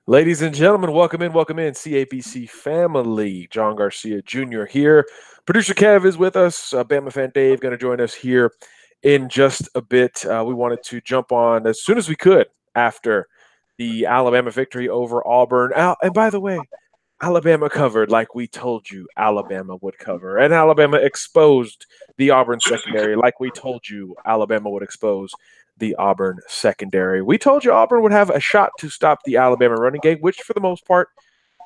Ladies and gentlemen, welcome in, CABC family. John Garcia Jr. here. Producer Kev is with us. Bama fan Dave going to join us here in just a bit. We wanted to jump on as soon as we could after the Alabama victory over Auburn. And by the way, Alabama covered like we told you Alabama would cover. And Alabama exposed the Auburn secondary like we told you Alabama would expose the Auburn secondary. We told you Auburn would have a shot to stop the Alabama running game, which for the most part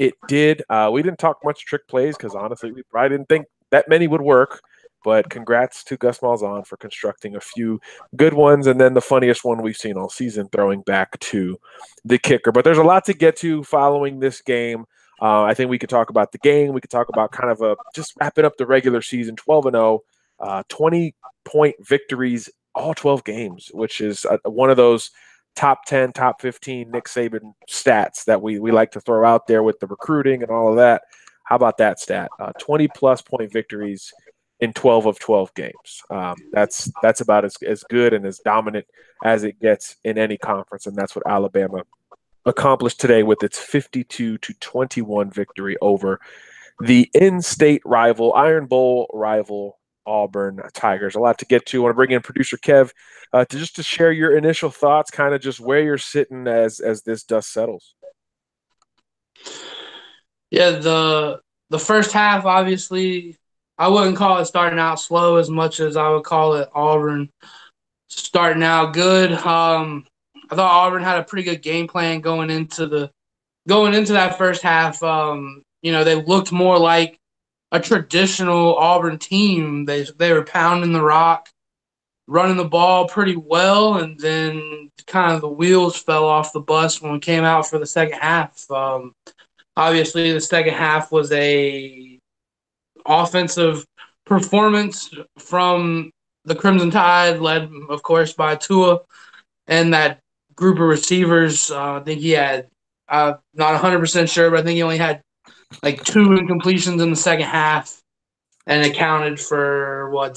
it did. We didn't talk much trick plays because honestly, we probably didn't think that many would work. But congrats to Gus Malzahn for constructing a few good ones. And then the funniest one we've seen all season, throwing back to the kicker. But there's a lot to get to following this game. I think we could talk about the game. We could talk about kind of just wrapping up the regular season, 12-0, 20-point victories, all 12 games, which is one of those top 10, top 15 Nick Saban stats that we like to throw out there with the recruiting and all of that. How about that stat? 20-plus point victories in 12 of 12 games. That's about as good and as dominant as it gets in any conference, and that's what Alabama accomplished today with its 52-21 victory over the in-state rival, Iron Bowl rival Auburn Tigers. A lot to get to. I want to bring in producer Kev to share your initial thoughts, kind of just where you're sitting as this dust settles. Yeah, the first half, obviously, I wouldn't call it starting out slow as much as I would call it Auburn starting out good. I thought Auburn had a pretty good game plan going into that first half. They looked more like a traditional Auburn team. They were pounding the rock, running the ball pretty well, and then kind of the wheels fell off the bus when we came out for the second half. Obviously, the second half was a offensive performance from the Crimson Tide, led, of course, by Tua and that group of receivers. I think he had, not 100% sure, but I think he only had like 2 incompletions in the second half and accounted for, 5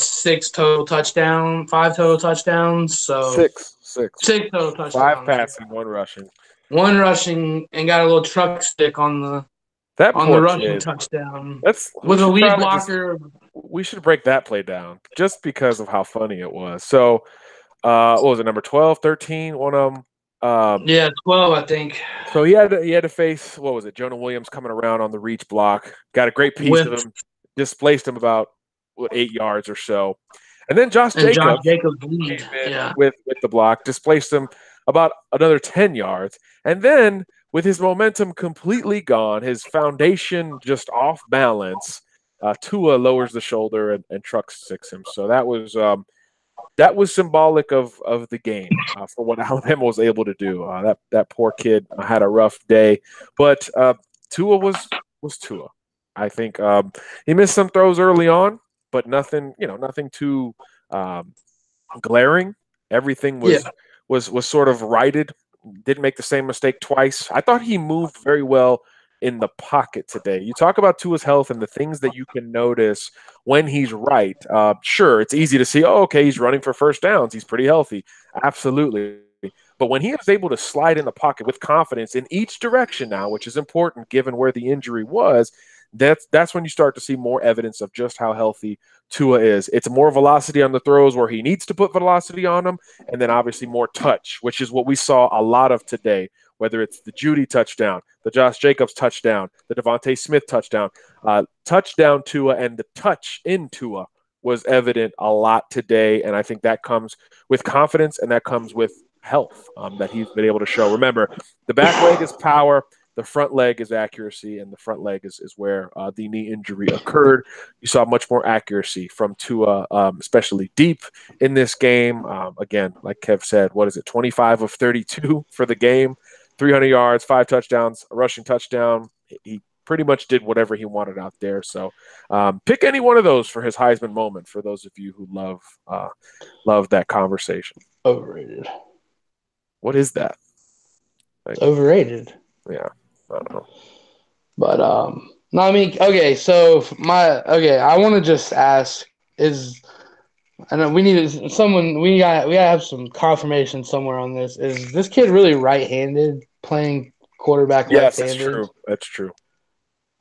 total touchdowns. So Six total touchdowns. 5 passing, 1 rushing. One rushing and got a little truck stick on the rushing touchdown. With a lead blocker. We should break that play down just because of how funny it was. So, what was it, number 12, 13, one of them? 12, I think. So he had to face, what was it, Jonah Williams coming around on the reach block. Got a great piece of him. Displaced him about 8 yards or so. And then Josh Jacobs lead. With the block, displaced him about another 10 yards. And then with his momentum completely gone, his foundation just off balance, Tua lowers the shoulder and truck sticks him. So that was symbolic of the game for what Alabama was able to do. That poor kid had a rough day, but Tua was Tua. I think he missed some throws early on, but nothing too glaring. Everything was sort of righted. Didn't make the same mistake twice. I thought he moved very well in the pocket today. You talk about Tua's health and the things that you can notice when he's right. Sure, it's easy to see, okay, he's running for first downs. He's pretty healthy. Absolutely. But when he was able to slide in the pocket with confidence in each direction now, which is important given where the injury was, that's when you start to see more evidence of just how healthy Tua is. It's more velocity on the throws where he needs to put velocity on them, and then obviously more touch, which is what we saw a lot of today, whether it's the Judy touchdown, the Josh Jacobs touchdown, the Devontae Smith touchdown. Touchdown Tua and the touch in Tua was evident a lot today, and I think that comes with confidence and that comes with health that he's been able to show. Remember, the back leg is power, the front leg is accuracy, and the front leg is where the knee injury occurred. You saw much more accuracy from Tua, especially deep in this game. Again, like Kev said, 25 of 32 for the game, 300 yards, 5 touchdowns, a rushing touchdown. He pretty much did whatever he wanted out there. So pick any one of those for his Heisman moment for those of you who love that conversation. Overrated. What is that? Overrated. Yeah. I don't know. But no, I mean, okay, so I want to just ask I know we gotta have some confirmation somewhere on this. Is this kid really right-handed playing quarterback Yes, that's left-handed? true. That's true.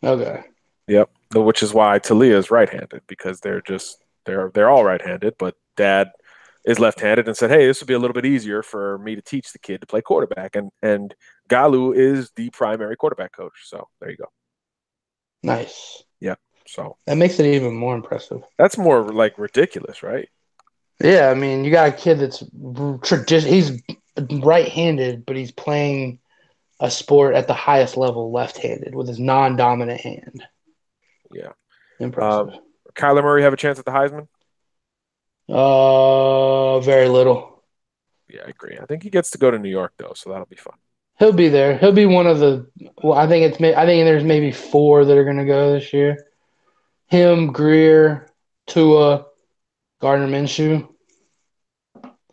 Okay. Yep. Which is why Talia is right-handed because they're all right-handed, but dad is left-handed and said, "Hey, this would be a little bit easier for me to teach the kid to play quarterback." And Galu is the primary quarterback coach. So there you go. Nice. Yeah. So That makes it even more impressive. that's more like ridiculous, right? Yeah, I mean, you got a kid that's he's right-handed, but he's playing a sport at the highest level left-handed with his non-dominant hand. Yeah. Impressive. Um, Kyler Murray have a chance at the Heisman? Very little. Yeah, I agree. I think he gets to go to New York though, so that'll be fun. He'll be there. He'll be one of the. Well, I think there's maybe four that are going to go this year. Him, Greer, Tua, Gardner Minshew.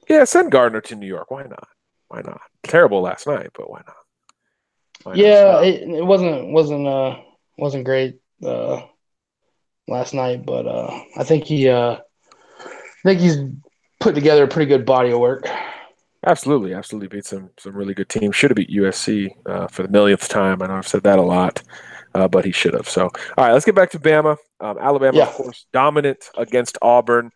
Yeah, send Gardner to New York. Why not? Why not? Terrible last night, but why not? Why not? Yeah, it wasn't great last night, but I think he's put together a pretty good body of work. Absolutely, absolutely beat some really good teams. Should have beat USC for the millionth time. I know I've said that a lot, but he should have. So, all right, let's get back to Bama. Alabama, of Yeah, course, dominant against Auburn.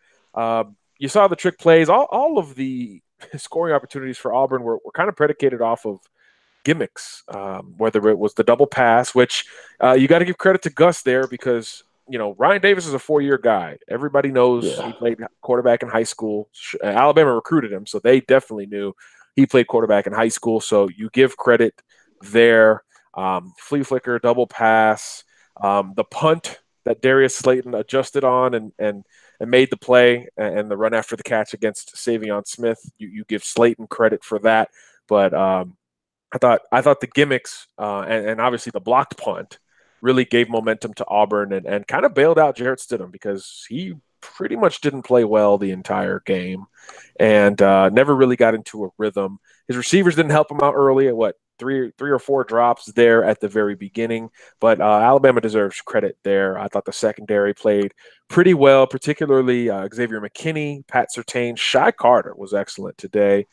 You saw the trick plays. All of the scoring opportunities for Auburn were kind of predicated off of gimmicks, whether it was the double pass, which you got to give credit to Gus there because Ryan Davis is a 4-year guy. Everybody knows he yeah. played quarterback in high school. Alabama recruited him, so they definitely knew he played quarterback in high school. So you give credit there. Flea flicker, double pass, the punt that Darius Slayton adjusted on and made the play, and the run after the catch against Savion Smith. You give Slayton credit for that, but I thought the gimmicks and obviously the blocked punt really gave momentum to Auburn and kind of bailed out Jarrett Stidham because he pretty much didn't play well the entire game and never really got into a rhythm. His receivers didn't help him out early at what three or four drops there at the very beginning, but Alabama deserves credit there. I thought the secondary played pretty well, particularly Xavier McKinney, Pat Surtain, Shy Carter was excellent today.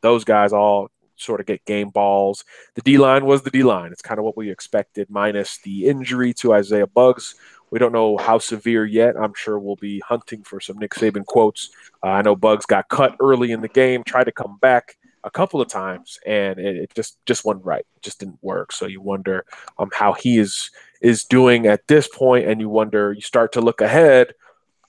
Those guys all sort of get game balls. The D line was the D line. It's kind of what we expected, minus the injury to Isaiah Buggs. We don't know how severe yet. I'm sure we'll be hunting for some Nick Saban quotes. I know Buggs got cut early in the game, tried to come back a couple of times, and it just wasn't right. It just didn't work. So you wonder how he is doing at this point, and you start to look ahead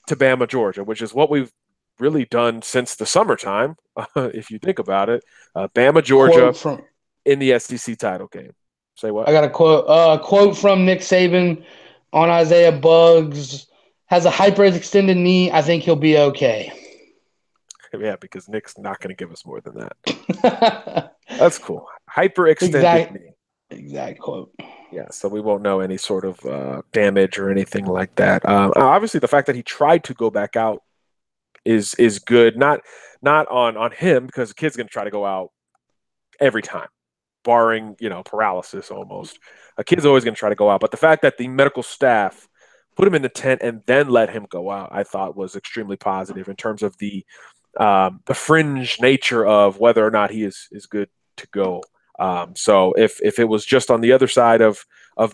to Bama, Georgia, which is what we've really done since the summertime, if you think about it. Bama, Georgia Quote from in the SEC title game. Say what? I got a quote from Nick Saban on Isaiah Buggs. Has a hyperextended knee. I think he'll be okay. Yeah, because Nick's not going to give us more than that. That's cool. Hyperextended exact knee. exact quote. Yeah, so we won't know any sort of damage or anything like that. Obviously, the fact that he tried to go back out is good. Not on him because the kid's going to try to go out every time, barring paralysis almost. A kid's always going to try to go out, but the fact that the medical staff put him in the tent and then let him go out, I thought was extremely positive in terms of the fringe nature of whether or not he is good to go. So if it was just on the other side of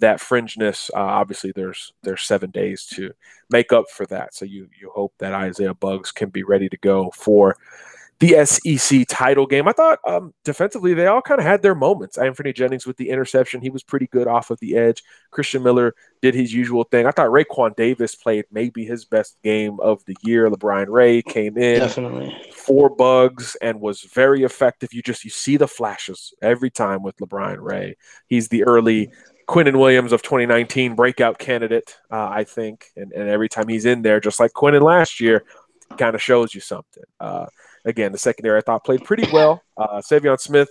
that fringeness, obviously there's 7 days to make up for that. So you hope that Isaiah Buggs can be ready to go for the SEC title game. I thought defensively they all kind of had their moments. Anthony Jennings with the interception, he was pretty good off of the edge. Christian Miller did his usual thing. I thought Raekwon Davis played maybe his best game of the year. LeBron Ray came in, Definitely. 4 bugs, and was very effective. You see the flashes every time with LeBron Ray. He's the early Quinnen Williams of 2019 breakout candidate, I think. And every time he's in there, just like Quinnen last year, kind of shows you something. Again, the secondary I thought played pretty well. Savion Smith,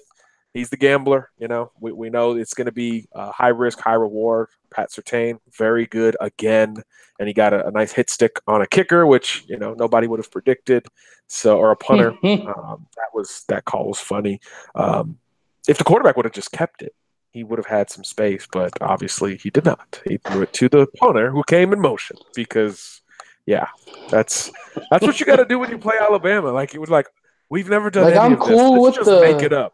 he's the gambler. We know it's going to be high risk, high reward. Pat Surtain, very good again, and he got a nice hit stick on a kicker, which nobody would have predicted. So, or a punter. That call was funny. If the quarterback would have just kept it, he would have had some space, but obviously he did not. He threw it to the punter who came in motion because. Yeah, that's what you got to do when you play Alabama. Like it was like we've never done Like any I'm of this. cool Let's with just make it up.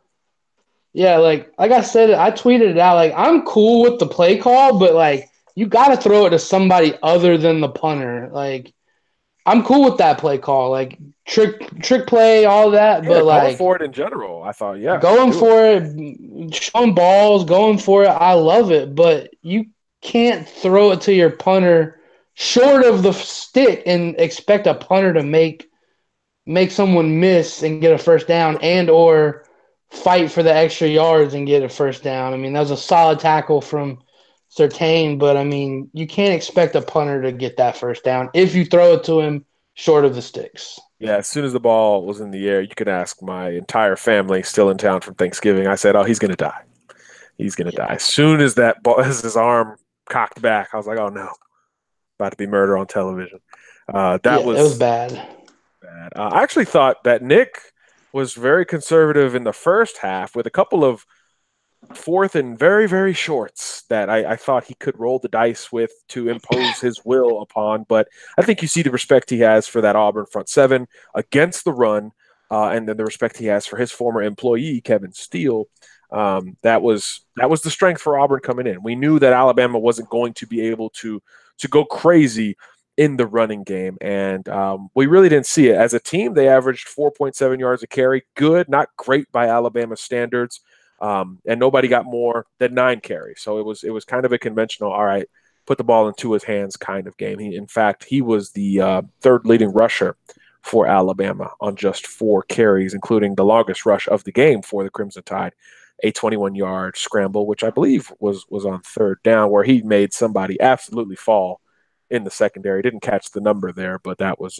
Yeah, like I said, I tweeted it out. Like I'm cool with the play call, but like you got to throw it to somebody other than the punter. Like I'm cool with that play call, like trick play, all that. Yeah, But going like for it in general. I thought, yeah, going do it. for it, showing balls, going for it, I love it. But you can't throw it to your punter short of the stick and expect a punter to make someone miss and get a first down and or fight for the extra yards and get a first down. I mean, that was a solid tackle from Surtain, but I mean, you can't expect a punter to get that first down if you throw it to him short of the sticks. Yeah, as soon as the ball was in the air, you could ask my entire family still in town from Thanksgiving. I said, "Oh, he's going to die. He's going to die." As soon as that ball, as his arm cocked back, I was like, "Oh no, about to be murder on television." That Yeah, it was was bad. bad. I actually thought that Nick was very conservative in the first half with a couple of fourth and very, very shorts that I thought he could roll the dice with to impose his will upon. But I think you see the respect he has for that Auburn front seven against the run, and then the respect he has for his former employee, Kevin Steele. That was the strength for Auburn coming in. We knew that Alabama wasn't going to be able to go crazy in the running game, and we really didn't see it. As a team, they averaged 4.7 yards a carry. Good, not great by Alabama standards. And nobody got more than 9 carries. So it was kind of a conventional, all right, put the ball into his hands kind of game. In fact, he was the third leading rusher for Alabama on just 4 carries, including the longest rush of the game for the Crimson Tide, a 21-yard scramble, which I believe was on third down, where he made somebody absolutely fall in the secondary. Didn't catch the number there, but that was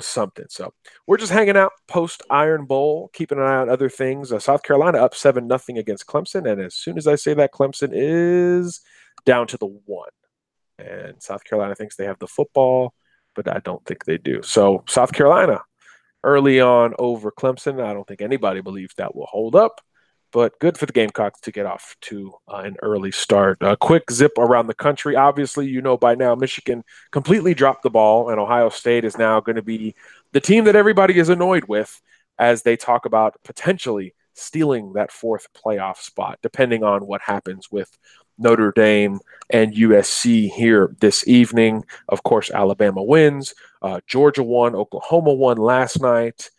something. So we're just hanging out post Iron Bowl, keeping an eye on other things. South Carolina up 7-0 against Clemson, and as soon as I say that, Clemson is down to the 1. And South Carolina thinks they have the football, but I don't think they do. So South Carolina early on over Clemson. I don't think anybody believes that will hold up, but good for the Gamecocks to get off to an early start. A quick zip around the country. Obviously, you know by now, Michigan completely dropped the ball, and Ohio State is now going to be the team that everybody is annoyed with as they talk about potentially stealing that fourth playoff spot, depending on what happens with Notre Dame and USC here this evening. Of course, Alabama wins. Georgia won. Oklahoma won last night.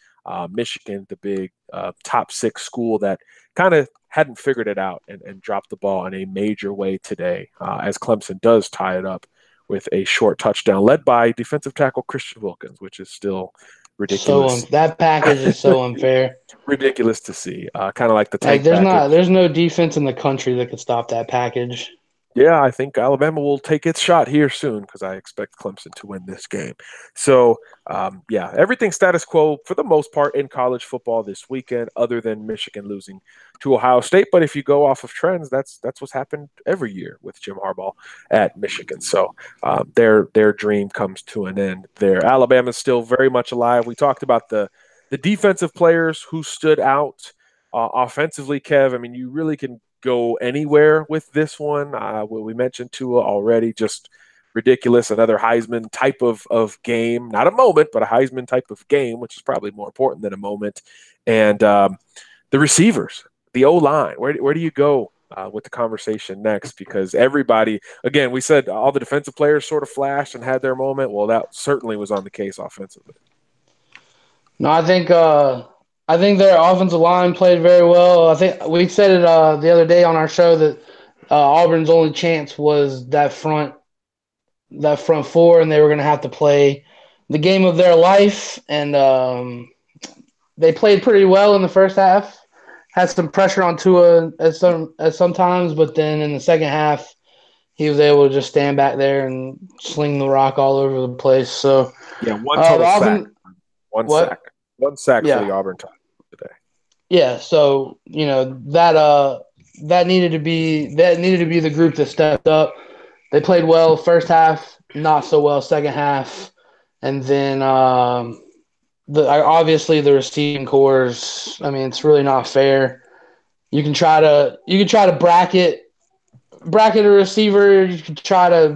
Michigan, the big top 6 school that kind of hadn't figured it out and dropped the ball in a major way today, as Clemson does tie it up with a short touchdown led by defensive tackle Christian Wilkins, which is still ridiculous. That package is so unfair. Ridiculous to see. Kind of like the Like tank package. there's no defense in the country that could stop that package. Yeah, I think Alabama will take its shot here soon because I expect Clemson to win this game. So, yeah, everything status quo for the most part in college football this weekend, other than Michigan losing to Ohio State. But if you go off of trends, that's what's happened every year with Jim Harbaugh at Michigan. So their dream comes to an end there. Alabama's still very much alive. We talked about the defensive players who stood out offensively. Kev, I mean, you really can go anywhere with this one. We mentioned Tua already, just ridiculous. Another Heisman type of game, not a moment, but a Heisman type of game, which is probably more important than a moment. And the receivers, the O line, where do you go with the conversation next? Because everybody, again, we said all the defensive players sort of flashed and had their moment. Well, that certainly was on the case offensively. No, I think their offensive line played very well. I think we said it the other day on our show that Auburn's only chance was that front four, and they were going to have to play the game of their life. And they played pretty well in the first half. Had some pressure on Tua at sometimes, but then in the second half, he was able to just stand back there and sling the rock all over the place. So Yeah, one total the sack, offense, one sack, what? one sack for the Yeah, Auburn Tigers today. yeah. So that needed to be the group that stepped up. They played well first half, not so well second half, and then obviously the receiving cores. I mean, it's really not fair. You can try to bracket a receiver. You can try to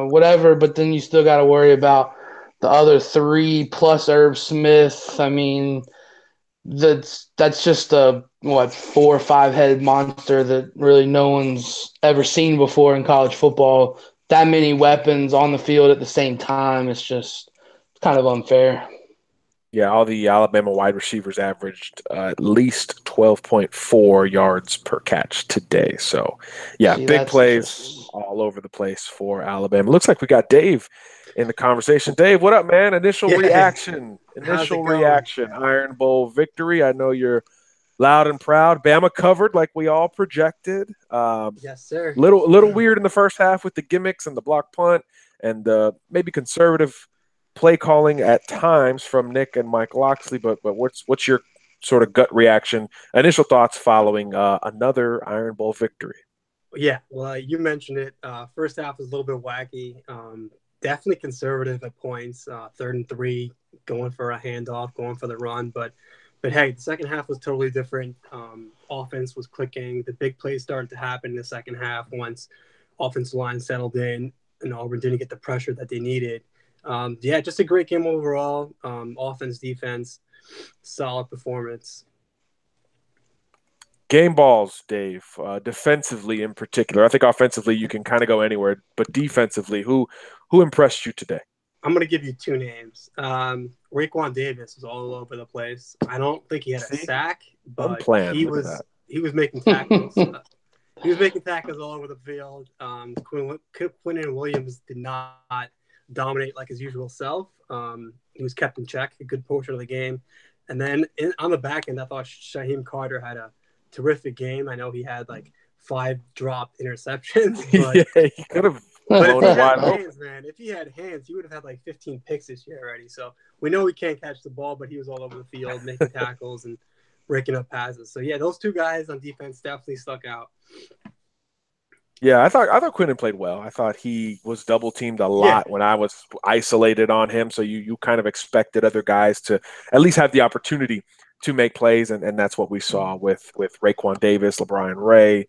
whatever, but then you still got to worry about the other three plus Herb Smith. I mean, That's just a what 4 or 5 headed monster that really no one's ever seen before in college football. That many weapons on the field at the same time, it's just kind of unfair. Yeah, all the Alabama wide receivers averaged at least 12.4 yards per catch today. So, yeah, See, big that's plays just all over the place for Alabama. Looks like we got Dave in the conversation. Dave, what up, man? Initial Yeah, reaction. how's it Initial going? reaction. Iron Bowl victory. I know you're loud and proud. Bama covered like we all projected. Yes, sir. Little weird in the first half with the gimmicks and the block punt and maybe conservative play calling at times from Nick and Mike Loxley. But what's your sort of gut reaction, initial thoughts following another Iron Bowl victory? Yeah, well, you mentioned it. First half was a little bit wacky. Definitely conservative at points. 3rd and 3, going for a handoff, going for the run. But hey, the second half was totally different. Offense was clicking. The big plays started to happen in the second half once offensive line settled in and Auburn didn't get the pressure that they needed. Yeah, just a great game overall. Offense, defense, solid performance. Game balls, Dave. Defensively, in particular, I think offensively you can kind of go anywhere, but defensively, who impressed you today? I'm going to give you 2 names. Raekwon Davis was all over the place. I don't think he had a See, sack, but unplanned. Look at that. he was making tackles. He was making tackles all over the field. Quinnen Williams did not dominate like his usual self. He was kept in check a good portion of the game. And then on the back end, I thought Shaheem Carter had a terrific game. I know he had like 5 dropped interceptions, but Yeah, he could have but if blown he it had wide open. hands, man, if he had hands, he would have had like 15 picks this year already. So we know he can't catch the ball, but he was all over the field making tackles and breaking up passes. So yeah, those 2 guys on defense definitely stuck out. Yeah, I thought Quinnen played well. I thought he was double teamed a Yeah, lot when I was isolated on him. So you kind of expected other guys to at least have the opportunity to make plays, and that's what we saw with Raekwon Davis, LeBron Ray.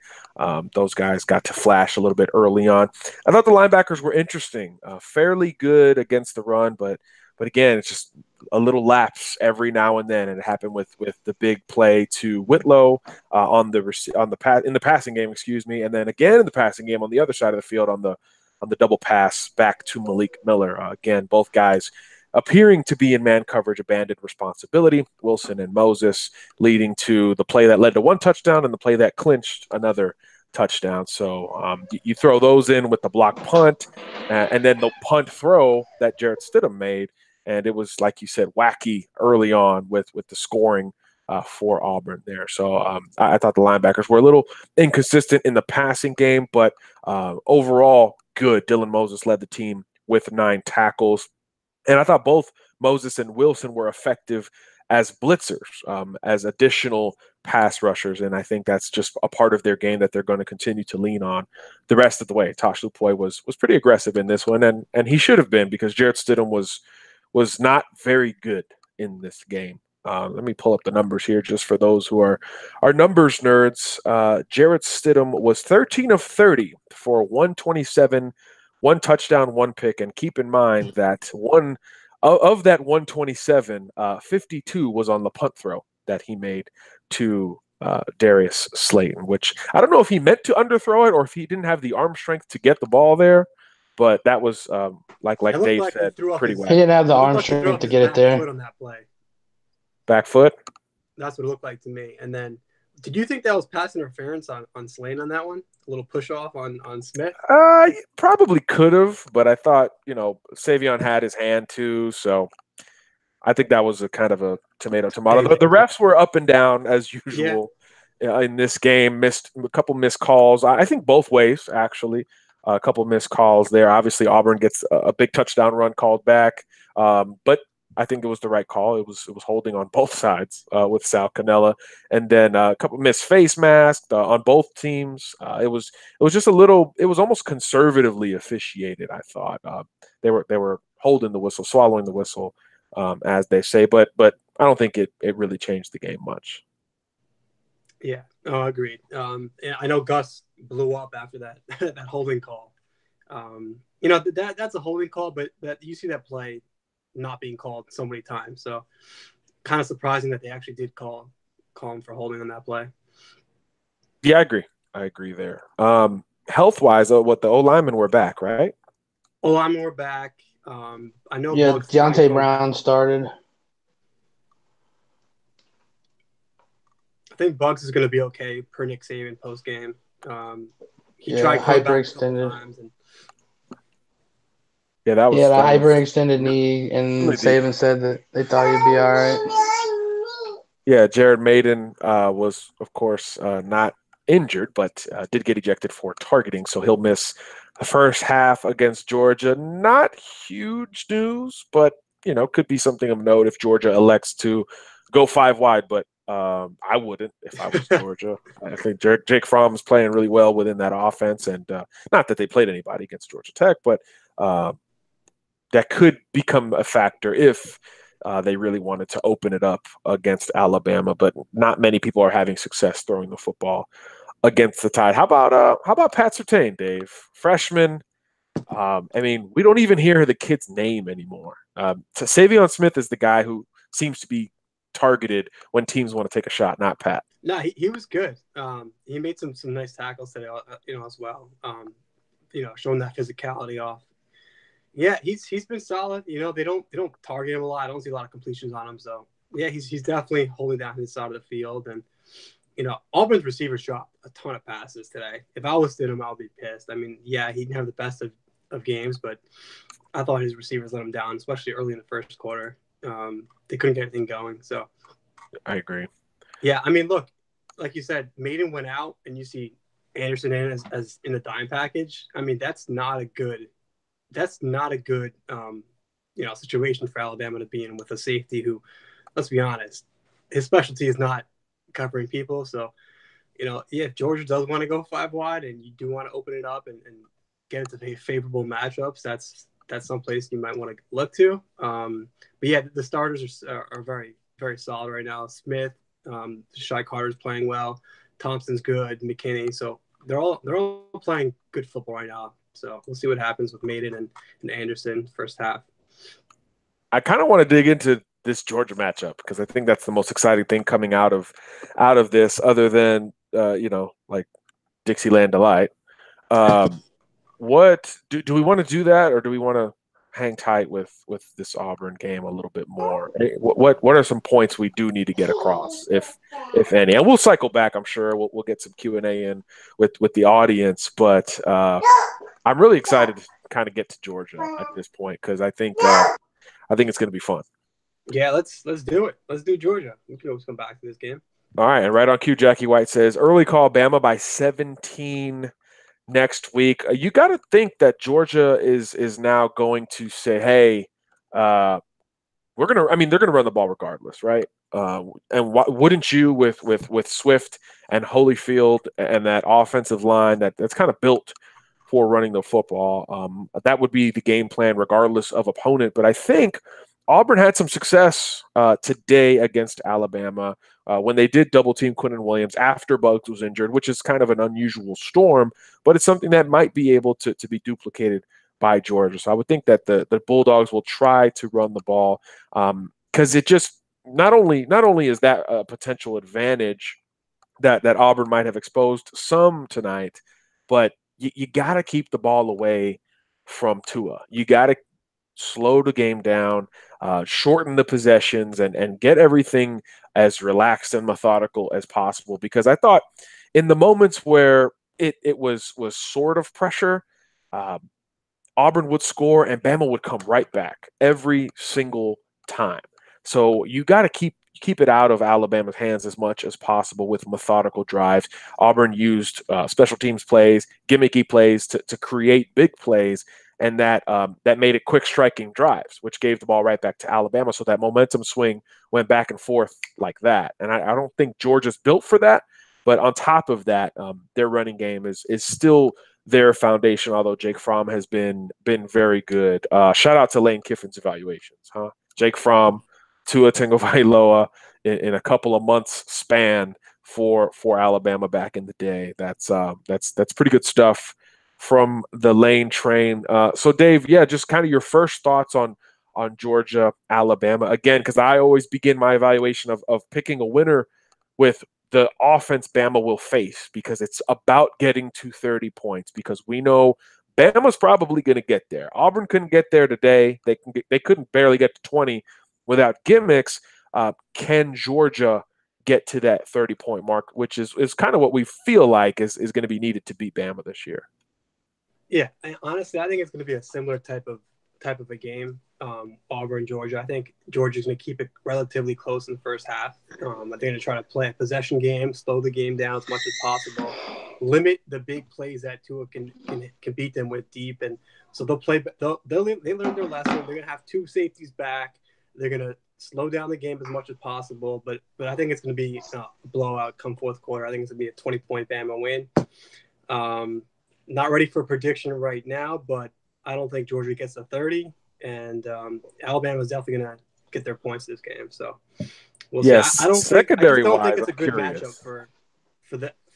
Those guys got to flash a little bit early on. I thought the linebackers were interesting, fairly good against the run, but again, it's just a little lapse every now and then, and it happened with the big play to Whitlow on the pass in the passing game, excuse me, and then again in the passing game on the other side of the field on the double pass back to Malik Miller. Again, both guys appearing to be in man coverage, abandoned responsibility. Wilson and Moses leading to the play that led to 1 touchdown and the play that clinched another touchdown. So you throw those in with the block punt and then the punt throw that Jarrett Stidham made. And it was, like you said, wacky early on with the scoring for Auburn there. So I thought the linebackers were a little inconsistent in the passing game, but overall good. Dylan Moses led the team with 9 tackles. And I thought both Moses and Wilson were effective as blitzers, as additional pass rushers. And I think that's just a part of their game that they're going to continue to lean on the rest of the way. Tosh Lupoy was pretty aggressive in this one, and he should have been because Jarrett Stidham was not very good in this game. Let me pull up the numbers here just for those who are numbers nerds. Jarrett Stidham was 13 of 30 for 127, 1 touchdown, 1 pick. And keep in mind that one of that 127, 52 was on the punt throw that he made to Darius Slayton, which I don't know if he meant to underthrow it or if he didn't have the arm strength to get the ball there. But that was, like it looked Dave like he said, threw off pretty his. he wacky. didn't have the It looked arm like he threw strength off to his get it back there. foot on that play. Back foot. That's what it looked like to me. And then, did you think that was pass interference on Slane on that one? A little push off on Smith. Probably could have, but I thought Savion had his hand too, so I think that was a kind of a tomato. Hey, The refs were up and down as yeah, usual in this game. Missed a couple missed calls. I think both ways actually. A couple missed calls there. Obviously, Auburn gets a big touchdown run called back, but I think it was the right call. It was holding on both sides with Sal Cannella, and then a couple missed face masks on both teams. It was just a little. It was almost conservatively officiated. I thought they were holding the whistle, swallowing the whistle, as they say. But I don't think it really changed the game much. yeah, agreed. Yeah, I know Gus blew up after that that holding call. That's a holding call, but that you see that play not being called so many times. So kind of surprising that they actually did call him for holding on that play. Yeah, I agree there. Health-wise, what the O-linemen were back, right? O-linemen were back. I know Yeah, Bugs Deontay Brown started. I think Bugs is going to be okay per Nick Saban post game. He tried coming back a couple times, and that was the hyperextended knee, and Saban said that they thought he'd be all right. Yeah, Jared Maiden was, of course, not injured, but did get ejected for targeting, so he'll miss the first half against Georgia. Not huge news, but could be something of note if Georgia elects to go 5 wide. But I wouldn't if I was Georgia. I think Jake Fromm is playing really well within that offense, and not that they played anybody against Georgia Tech, but that could become a factor if they really wanted to open it up against Alabama. But not many people are having success throwing the football against the Tide. How about Pat Surtain, Dave? Freshman. We don't even hear the kid's name anymore. Savion Smith is the guy who seems to be targeted when teams want to take a shot, not Pat. No, he was good. He made some nice tackles today, as well. Showing that physicality off. Yeah, he's been solid. They don't target him a lot. I don't see a lot of completions on him. So yeah, he's definitely holding down his side of the field. And Auburn's receivers dropped a ton of passes today. If I was him, I would be pissed. Yeah, he didn't have the best of games, but I thought his receivers let him down, especially early in the first quarter. They couldn't get anything going. So I agree. Yeah, look, like you said, Maiden went out, and you see Anderson in as in the dime package. That's not a good situation for Alabama to be in with a safety who, let's be honest, his specialty is not covering people. So, if Georgia does want to go 5 wide and you do want to open it up and get into favorable matchups, that's someplace you might want to look to. But yeah, the starters are very, very solid right now. Smith, Shy Carter's playing well. Thompson's good. McKinney. So they're all playing good football right now. So we'll see what happens with Maiden and Anderson first half. I kind of want to dig into this Georgia matchup because I think that's the most exciting thing coming out of this, other than like Dixieland Delight. What do we want to do that, or do we want to hang tight with this Auburn game a little bit more? What are some points we do need to get across, if any? And we'll cycle back. I'm sure we'll get some Q&A in with the audience, but I'm really excited to kind of get to Georgia at this point because I think it's going to be fun. Yeah, let's do it. Let's do Georgia. We can always come back to this game. All right, and right on cue, Jackie White says early call Bama by 17 next week. You got to think that Georgia is now going to say, hey, they're gonna run the ball regardless, right? And wouldn't you with Swift and Holyfield and that offensive line that's kind of built for running the football? That would be the game plan regardless of opponent. But I think Auburn had some success today against Alabama when they did double team Quinton Williams after Bugs was injured, which is kind of an unusual storm, but it's something that might be able to be duplicated by Georgia. So I would think that the Bulldogs will try to run the ball because it just not only is that a potential advantage that Auburn might have exposed some tonight, but you got to keep the ball away from Tua. You got to slow the game down, shorten the possessions, and get everything as relaxed and methodical as possible. Because I thought in the moments where it was sort of pressure, Auburn would score and Bama would come right back every single time. So you got to keep it out of Alabama's hands as much as possible with methodical drives. Auburn used special teams plays, gimmicky plays to create big plays, and that made it quick striking drives, which gave the ball right back to Alabama. So that momentum swing went back and forth like that. And I don't think Georgia's built for that. But on top of that, their running game is still their foundation, although Jake Fromm has been very good. Shout out to Lane Kiffin's evaluations, huh? Jake Fromm, Tua Tagovailoa in a couple of months span for Alabama back in the day. That's pretty good stuff from the Lane train. So Dave, yeah, just kind of your first thoughts on on Georgia, Alabama. Again, because I always begin my evaluation of picking a winner with the offense Bama will face, because it's about getting to 30 points, because we know Bama's probably going to get there. Auburn couldn't get there today. They couldn't barely get to 20 without gimmicks. Can Georgia get to that 30-point mark, which is kind of what we feel like is going to be needed to beat Bama this year? Yeah, honestly, I think it's going to be a similar type of a game. Auburn, Georgia. I think Georgia's going to keep it relatively close in the first half. They're going to try to play a possession game, slow the game down as much as possible, limit the big plays that Tua can beat them with deep, and so they'll play. They learned their lesson. They're going to have two safeties back. They're going to slow down the game as much as possible, but I think it's going to be a blowout come fourth quarter. I think it's going to be a 20-point Bama win. Not ready for a prediction right now, but I don't think Georgia gets to 30, and Alabama is definitely going to get their points this game. So we'll see. I don't think it's a good matchup for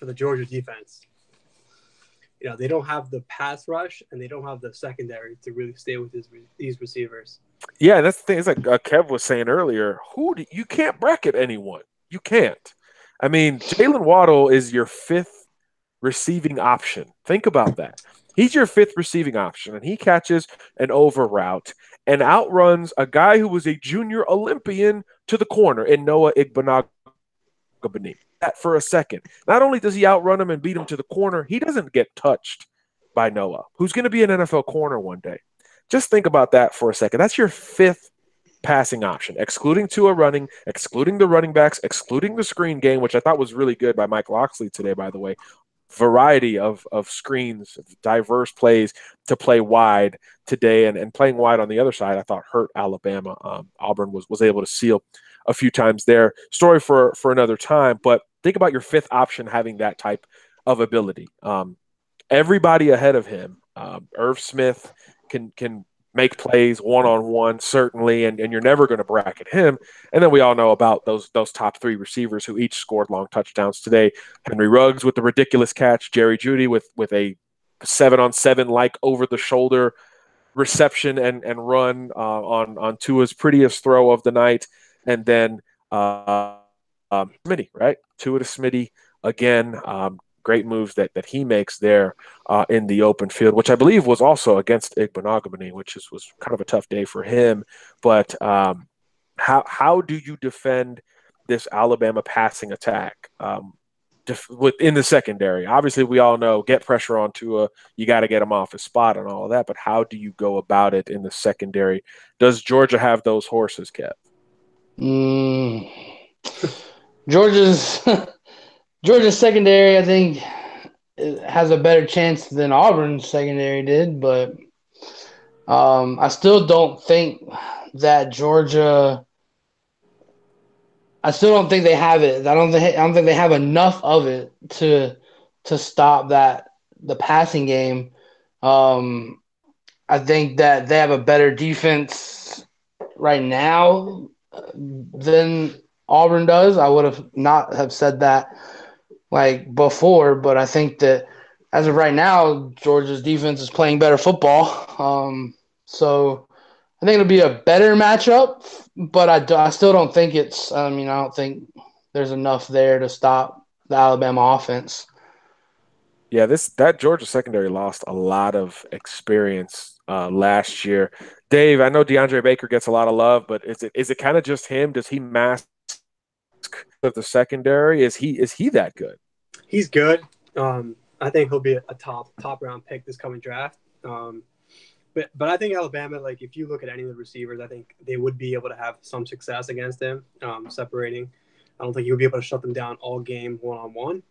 the Georgia defense. They don't have the pass rush, and they don't have the secondary to really stay with these receivers. Yeah, that's the thing. It's like Kev was saying earlier. You can't bracket anyone. You can't. I mean, Jalen Waddle is your fifth receiving option. Think about that. He's your fifth receiving option, and he catches an over route and outruns a guy who was a junior Olympian to the corner in Noah Igbinoghene. That for a second. Not only does he outrun him and beat him to the corner, he doesn't get touched by Noah, who's going to be an NFL corner one day. Just think about that for a second. That's your fifth passing option, excluding Tua running, excluding the running backs, excluding the screen game, which I thought was really good by Mike Locksley today, by the way. Variety of screens, diverse plays to play wide today, and playing wide on the other side, I thought hurt Alabama. Auburn was able to seal a few times there. Story for another time, but think about your fifth option having that type of ability. Everybody ahead of him, Irv Smith can make plays one-on-one, certainly, and you're never going to bracket him. And then we all know about those top three receivers who each scored long touchdowns today. Henry Ruggs with the ridiculous catch, Jerry Jeudy with a 7-on-7 like over-the-shoulder reception and run on Tua's prettiest throw of the night. And then Smitty, right? Tua to Smitty again. Great moves that he makes there in the open field, which I believe was also against Igbinoghene, which was kind of a tough day for him. But how do you defend this Alabama passing attack within the secondary? Obviously, we all know get pressure on Tua. You got to get him off his spot and all of that. But how do you go about it in the secondary? Does Georgia have those horses, Kev? Georgia's secondary, I think, has a better chance than Auburn's secondary did, but I still don't think that Georgia. I still don't think they have it. I don't think they have enough of it to stop the passing game. I think that they have a better defense right now than Auburn does. I would have not have said that before, but I think that as of right now, Georgia's defense is playing better football. So I think it'll be a better matchup, but I still don't think it's. I don't think there's enough there to stop the Alabama offense. Yeah, that Georgia secondary lost a lot of experience last year. Dave, I know DeAndre Baker gets a lot of love, but is it kind of just him? Does he mask of the secondary? Is he that good? He's good. I think he'll be a top round pick this coming draft. But I think Alabama, if you look at any of the receivers, I think they would be able to have some success against him, separating. I don't think you'll be able to shut them down all game one-on-one.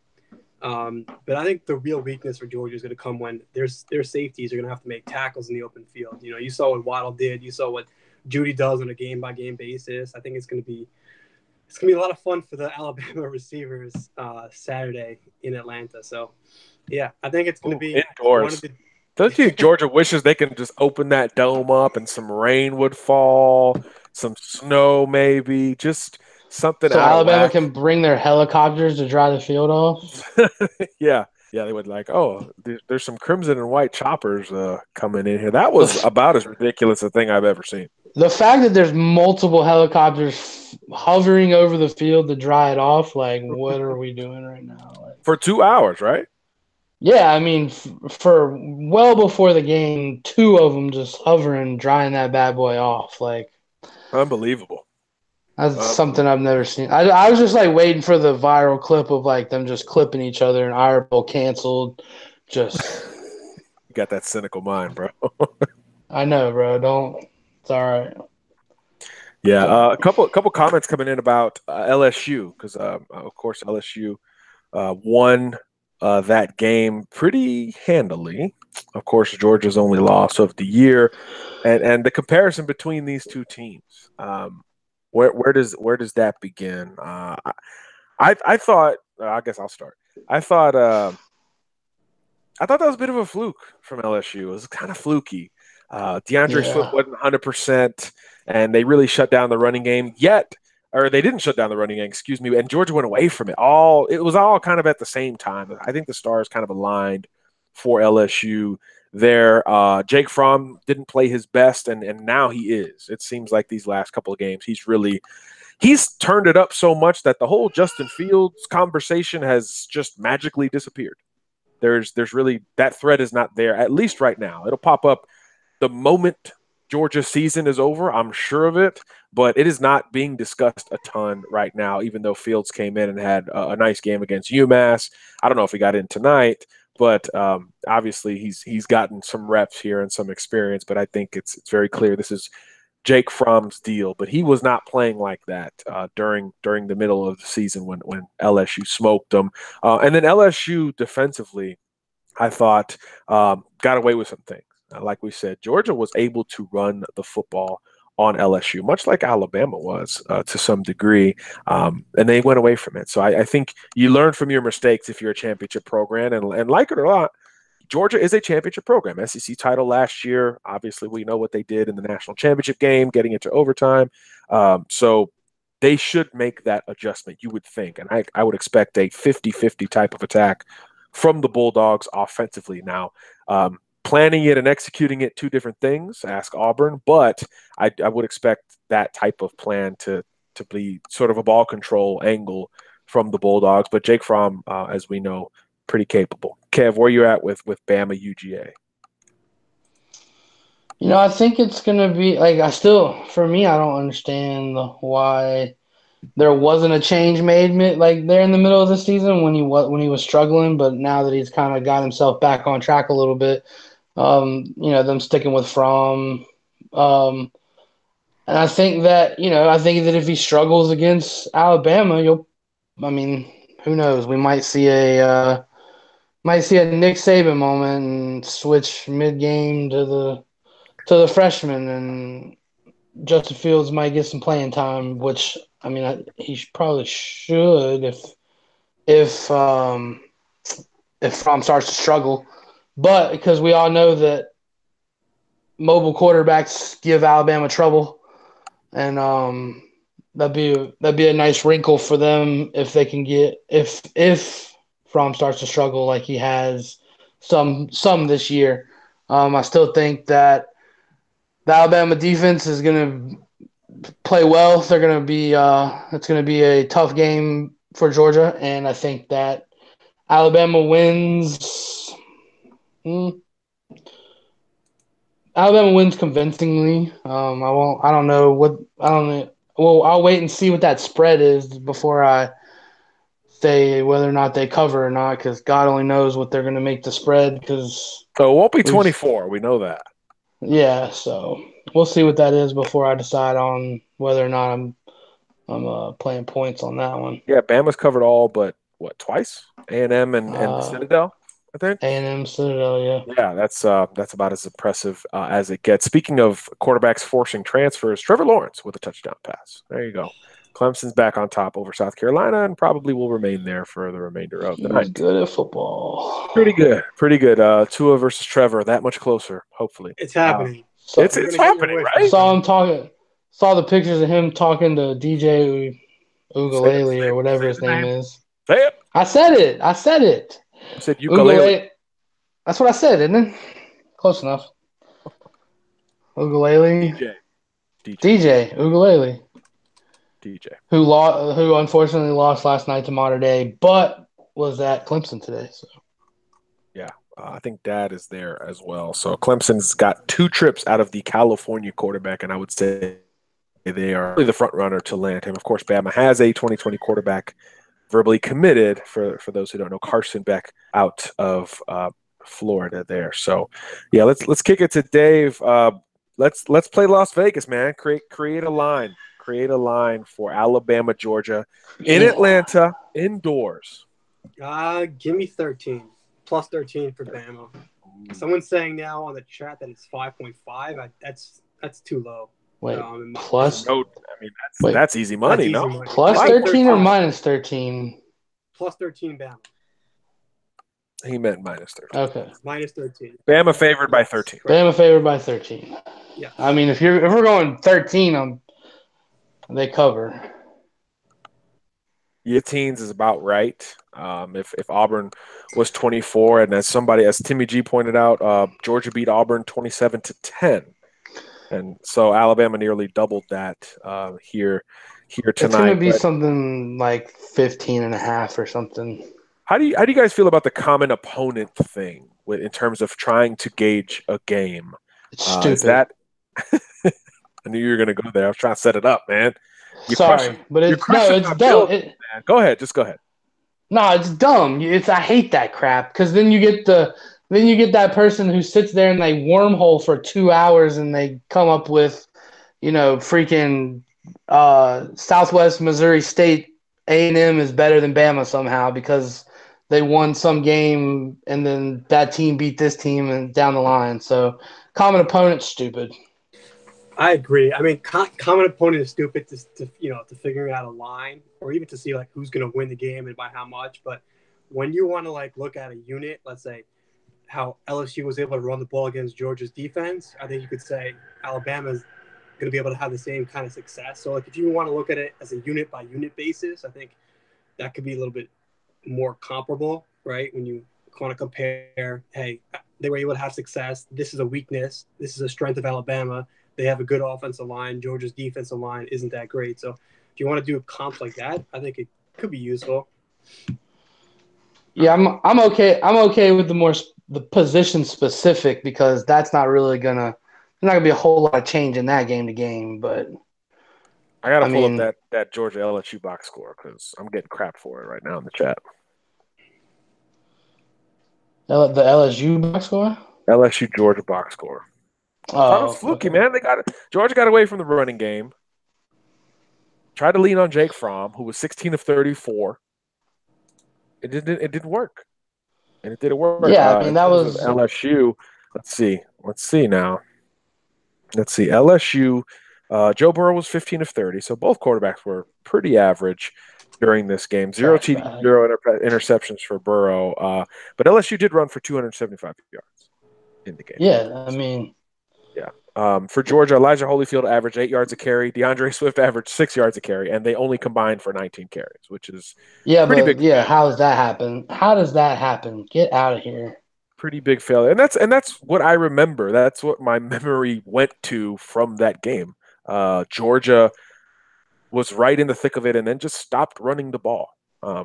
But I think the real weakness for Georgia is going to come when their safeties are going to have to make tackles in the open field. You saw what Waddle did. You saw what Jeudy does on a game-by-game basis. I think it's going to be a lot of fun for the Alabama receivers Saturday in Atlanta. So, yeah, I think it's going to be indoors. Don't you think Georgia wishes they can just open that dome up and some rain would fall, some snow maybe, just something so out Alabama of whack. Can bring their helicopters to dry the field off? Yeah, they would there's some crimson and white choppers coming in here. That was about as ridiculous a thing I've ever seen. The fact that there's multiple helicopters hovering over the field to dry it off, like, what are we doing right now? Like, For 2 hours, right? yeah, I mean, for well before the game, 2 of them just hovering, drying that bad boy off. Like, Unbelievable. that's something I've never seen. I was just like waiting for the viral clip of like them just clipping each other and Iron Bowl canceled. Just, You got that cynical mind, bro. I know, bro. Don't. It's all right. Yeah, a couple comments coming in about LSU because of course LSU won that game pretty handily. Of course, Georgia's only loss of the year, and the comparison between these two teams. Where does that begin? I thought I guess I'll start. I thought I thought that was a bit of a fluke from LSU. It was kind of fluky. DeAndre Swift wasn't 100%, and they really shut down the running game. Or they didn't shut down the running game, excuse me. And Georgia went away from it. It was all kind of at the same time. I think the stars kind of aligned for LSU there. Jake Fromm didn't play his best, and now he is. It seems like these last couple of games, he's turned it up so much that the whole Justin Fields conversation has just magically disappeared. There's really that thread is not there, at least right now. It'll pop up the moment Georgia's season is over, I'm sure of it, but it is not being discussed a ton right now, even though Fields came in and had a nice game against UMass. I don't know if he got in tonight, but obviously he's gotten some reps here and some experience, but I think it's very clear this is Jake Fromm's deal, but he was not playing like that during the middle of the season when LSU smoked them. And then LSU defensively, I thought, got away with some things. Like we said, Georgia was able to run the football on LSU, much like Alabama was to some degree, and they went away from it. So I think you learn from your mistakes if you're a championship program, and like it or not, Georgia is a championship program. SEC title last year. Obviously, we know what they did in the national championship game, getting into overtime. So they should make that adjustment, you would think. And I would expect a 50-50 type of attack from the Bulldogs offensively. Now, planning it and executing it, two different things. Ask Auburn. But I would expect that type of plan to be sort of a ball control angle from the Bulldogs. But Jake Fromm, as we know, pretty capable. Kev, where you at with Bama UGA? I think it's gonna be like for me, I don't understand why there wasn't a change made like there in the middle of the season when he was struggling, but now that he's kind of got himself back on track a little bit, them sticking with Fromm, and I think that if he struggles against Alabama, who knows? We might see a Nick Saban moment and switch mid game to the freshman, and Justin Fields might get some playing time, which he probably should if Fromm starts to struggle. But because we all know that mobile quarterbacks give Alabama trouble, and that'd be a nice wrinkle for them if they can get if Fromm starts to struggle like he has some this year. I still think that the Alabama defense is going to play well. They're going to be it's going to be a tough game for Georgia, and I think that Alabama wins. Alabama wins convincingly. I don't know what. I don't know. Well, I'll wait and see what that spread is before I say whether or not they cover or not, because God only knows what they're going to make the spread. So it won't be 24. We know that. Yeah, so we'll see what that is before I decide on whether or not I'm playing points on that one. Yeah, Bama's covered all but twice? A&M and Citadel, I think. A&M Citadel, yeah. Yeah, that's about as impressive as it gets. Speaking of quarterbacks forcing transfers, Trevor Lawrence with a touchdown pass. There you go. Clemson's back on top over South Carolina and probably will remain there for the remainder of the night. He's good at football. Pretty good. Tua versus Trevor, that much closer, hopefully. It's happening. It's happening, right? Saw the pictures of him talking to DJ Ugalele or whatever his name is. Say it. I said it. You said ukulele. That's what I said, isn't it? Close enough. Ugalele. DJ Ugalele, DJ. who unfortunately lost last night to Mater Dei, but was at Clemson today. So yeah, I think Dad is there as well. So Clemson's got 2 trips out of the California quarterback, and I would say they are really the front runner to land him. Of course, Bama has a 2020 quarterback verbally committed. For those who don't know, Carson Beck out of Florida there. So yeah, let's kick it to Dave. Let's play Las Vegas, man. Create a line. Create a line for Alabama, Georgia, in Atlanta, indoors. Give me 13. Plus 13 for Bama. Someone's saying now on the chat that it's 5.5. That's too low. Wait, plus? No, I mean that's easy money, that's no? easy money. Plus 13 or minus 13? Plus 13 Bama. He meant minus 13. Okay. Minus 13. Bama favored by 13. Bama favored by 13. Yeah. I mean, if we're going 13, they cover. Yeah, teens is about right. If Auburn was 24, and as Timmy G pointed out, Georgia beat Auburn 27-10, and so Alabama nearly doubled that here tonight. It's going to be something like 15.5 or something. How do you guys feel about the common opponent thing in terms of trying to gauge a game? It's stupid. I knew you were going to go there. I was trying to set it up, man. Sorry, but it's dumb. Go ahead. Just go ahead. No, it's dumb. I hate that crap because then you get that person who sits there and they wormhole for 2 hours and they come up with, freaking Southwest Missouri State A&M is better than Bama somehow because they won some game and then that team beat this team and down the line. So common opponent's stupid. I agree. I mean, common opponent is stupid to figure out a line or even to see like who's going to win the game and by how much. But when you want to like look at a unit, let's say how LSU was able to run the ball against Georgia's defense, I think you could say Alabama's going to be able to have the same kind of success. So like if you want to look at it as a unit by unit basis, I think that could be a little bit more comparable, right? When you want to compare, hey, they were able to have success. This is a weakness. This is a strength of Alabama. They have a good offensive line. Georgia's defensive line isn't that great. So if you want to do comps like that, I think it could be useful. Yeah, I'm okay. I'm okay with the position specific because that's not really there's not gonna be a whole lot of change in that game to game. But I gotta pull up that Georgia LSU box score because I'm getting crap for it right now in the chat. The LSU box score? LSU Georgia box score. Oh, it was fluky, man. Georgia got away from the running game. Tried to lean on Jake Fromm, who was 16 of 34. It didn't work, and it didn't work. Yeah, I mean that was LSU. Let's see now. Let's see. LSU. Joe Burrow was 15 of 30, so both quarterbacks were pretty average during this game. 0 TD, 0 interceptions for Burrow. But LSU did run for 275 yards in the game. Yeah, I mean. Yeah. For Georgia, Elijah Holyfield averaged 8 yards a carry. DeAndre Swift averaged 6 yards a carry, and they only combined for 19 carries, which is pretty big. Yeah, how does that happen? How does that happen? Get out of here. Pretty big failure. And that's what I remember. That's what my memory went to from that game. Georgia was right in the thick of it and then just stopped running the ball.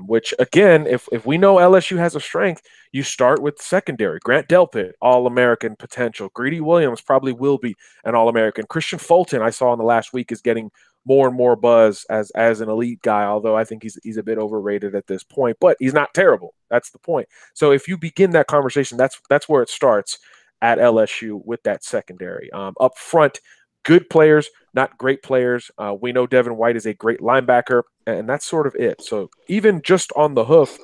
Which, again, if we know LSU has a strength, you start with secondary. Grant Delpit, All-American potential. Greedy Williams probably will be an All-American. Christian Fulton, I saw in the last week, is getting more and more buzz as an elite guy, although I think he's a bit overrated at this point. But he's not terrible. That's the point. So if you begin that conversation, that's where it starts at LSU with that secondary. Up front, good players, not great players. We know Devin White is a great linebacker, and that's sort of it. So even just on the hoof,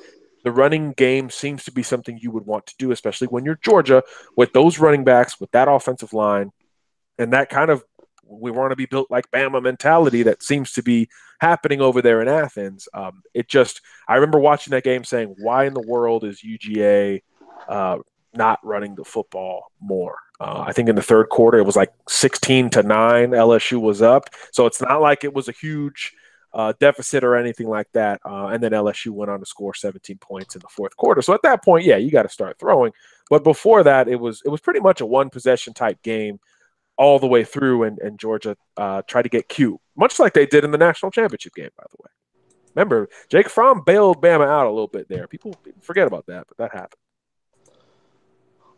the running game seems to be something you would want to do, especially when you're Georgia with those running backs, with that offensive line, and that kind of we want to be built like Bama mentality that seems to be happening over there in Athens. I remember watching that game saying, why in the world is UGA not running the football more? I think in the third quarter, it was like 16-9. LSU was up. So it's not like it was a huge deficit or anything like that. And then LSU went on to score 17 points in the fourth quarter. So at that point, yeah, you got to start throwing. But before that, it was pretty much a one possession type game. all the way through, and Georgia tried to get cute, much like they did in the national championship game, by the way. Remember, Jake Fromm bailed Bama out a little bit there. People forget about that, but that happened.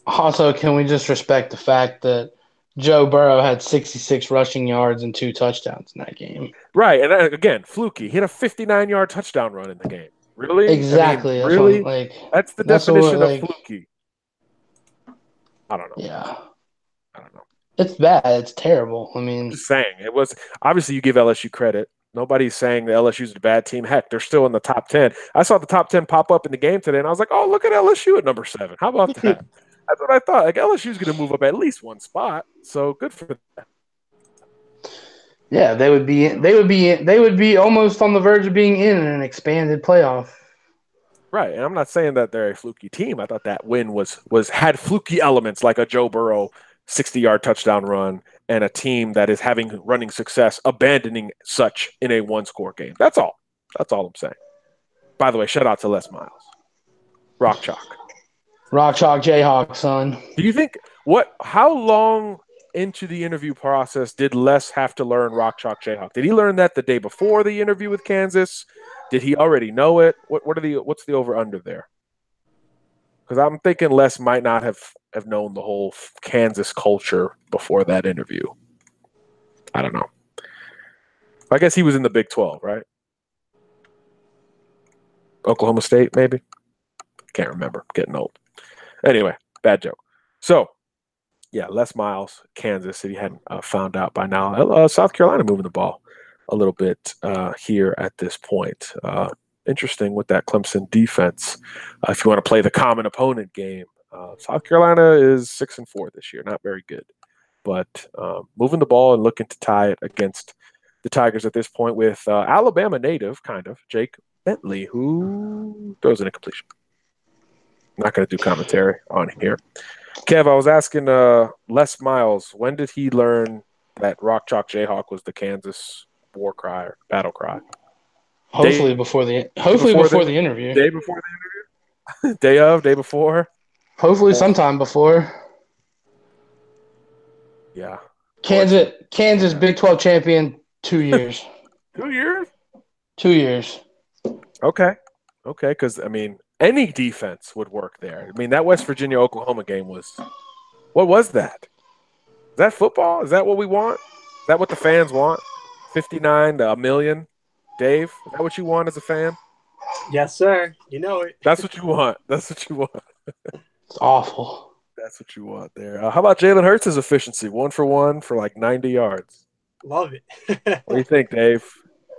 Also, can we just respect the fact that Joe Burrow had 66 rushing yards and 2 touchdowns in that game? Right, and again, fluky. He had a 59-yard touchdown run in the game. Really? Exactly. I mean, really? That's the definition of fluky. I don't know. Yeah. I don't know. It's bad. It's terrible. I mean, I'm just saying. It was obviously you give LSU credit. Nobody's saying that LSU's a bad team. Heck, they're still in the top 10. I saw the top 10 pop up in the game today, and I was like, oh, look at LSU at number 7. How about that? That's what I thought. Like LSU's going to move up at least one spot, so good for them. Yeah, they would be almost on the verge of being in an expanded playoff. Right, and I'm not saying that they're a fluky team. I thought that win had fluky elements like a Joe Burrow 60-yard touchdown run and a team that is having running success abandoning such in a one-score game. That's all. That's all I'm saying. By the way, shout out to Les Miles. Rock Chalk. Rock Chalk Jayhawk, son. Do you think how long into the interview process did Les have to learn Rock Chalk Jayhawk? Did he learn that the day before the interview with Kansas? Did he already know it? What's the over under there? Because I'm thinking Les might not have known the whole Kansas culture before that interview. I don't know. I guess he was in the Big 12, right? Oklahoma State, maybe? Can't remember. I'm getting old. Anyway, bad joke. So, yeah, Les Miles, Kansas, if you hadn't found out by now. South Carolina moving the ball a little bit here at this point. Interesting with that Clemson defense. If you want to play the common opponent game, South Carolina is 6-4 this year. Not very good. But moving the ball and looking to tie it against the Tigers at this point with Alabama native, kind of, Jake Bentley, who throws an incompletion. I'm not going to do commentary on here. Kev, I was asking Les Miles, when did he learn that Rock Chalk Jayhawk was the Kansas war cry or battle cry? Hopefully before the interview. Day before the interview? Day before? Hopefully sometime before. Yeah. Kansas Big 12 champion 2 years. 2 years? 2 years. Okay, because, I mean, any defense would work there. I mean, that West Virginia-Oklahoma game was – what was that? Is that football? Is that what we want? Is that what the fans want? 59 to a million? Dave, is that what you want as a fan? Yes, sir. You know it. That's what you want. That's what you want. It's awful. That's what you want there. How about Jalen Hurts' efficiency? 1 for 1 for like 90 yards. Love it. What do you think, Dave?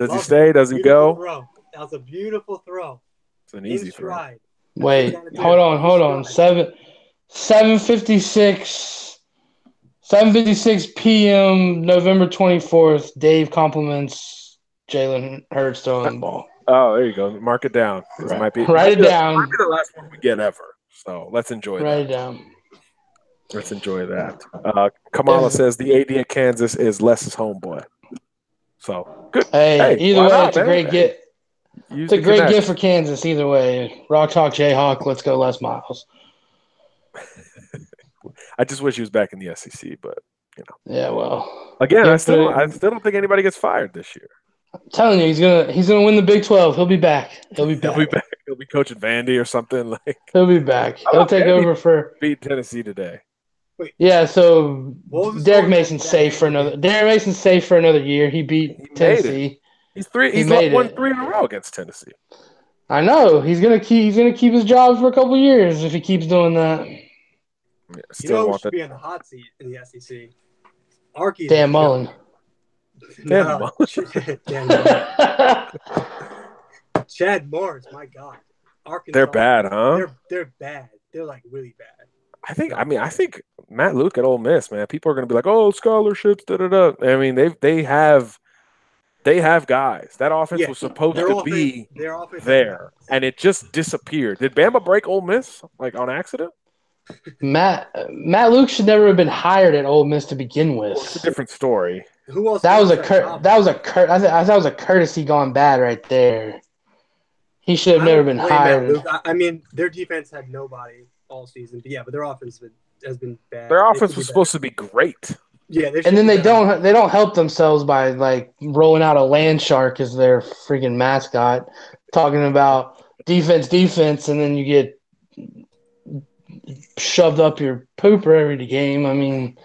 Does he stay? Does he go? Throw. That was a beautiful throw. It's an easy throw. Wait, hold on. 7:56 p.m. November 24th. Dave compliments Jalen Hurts throwing the ball. Oh, there you go. Mark it down. This might be Write it down. Might be the last one we get ever. So let's enjoy that. Write it down. Let's enjoy that. Kamala says the AD at Kansas is Les's homeboy. So good. Hey, either way, not, it's a great get. It's a great gift for Kansas. Either way, Rock Chalk Jayhawk. Let's go, Les Miles. I just wish he was back in the SEC, but you know. Yeah, well. Again, I still don't think anybody gets fired this year. I'm telling you, he's gonna win the Big 12. He'll be back. He'll be back. He'll be coaching Vandy or something like. He'll be back. He'll take over for beat Tennessee today. Wait. Yeah, so Derek Mason's safe for another. Derek Mason's safe for another year. He beat Tennessee. He's won 3 in a row against Tennessee. I know. He's gonna keep his job for a couple years if he keeps doing that. Yeah, still who should be in the hot seat in the SEC? Archie. Dan Mullen. Dan Mullen. Dan Mullen. Chad Morris, my God. Arkansas. They're bad, huh? They're bad. They're like really bad. I think Matt Luke at Ole Miss, man. People are going to be like, "Oh, scholarships, da da da." I mean, they have guys. That offense was supposed to be there, and it just disappeared. Did Bama break Ole Miss like on accident? Matt Luke should never have been hired at Ole Miss to begin with. Well, it's a different story. Who else? That was a courtesy gone bad right there. He should have never been hired. I mean, their defense had nobody all season, but their offense has been bad. Their offense was supposed to be great. Yeah, And then they don't help themselves by like rolling out a land shark as their freaking mascot, talking about defense, and then you get shoved up your pooper every game. I mean,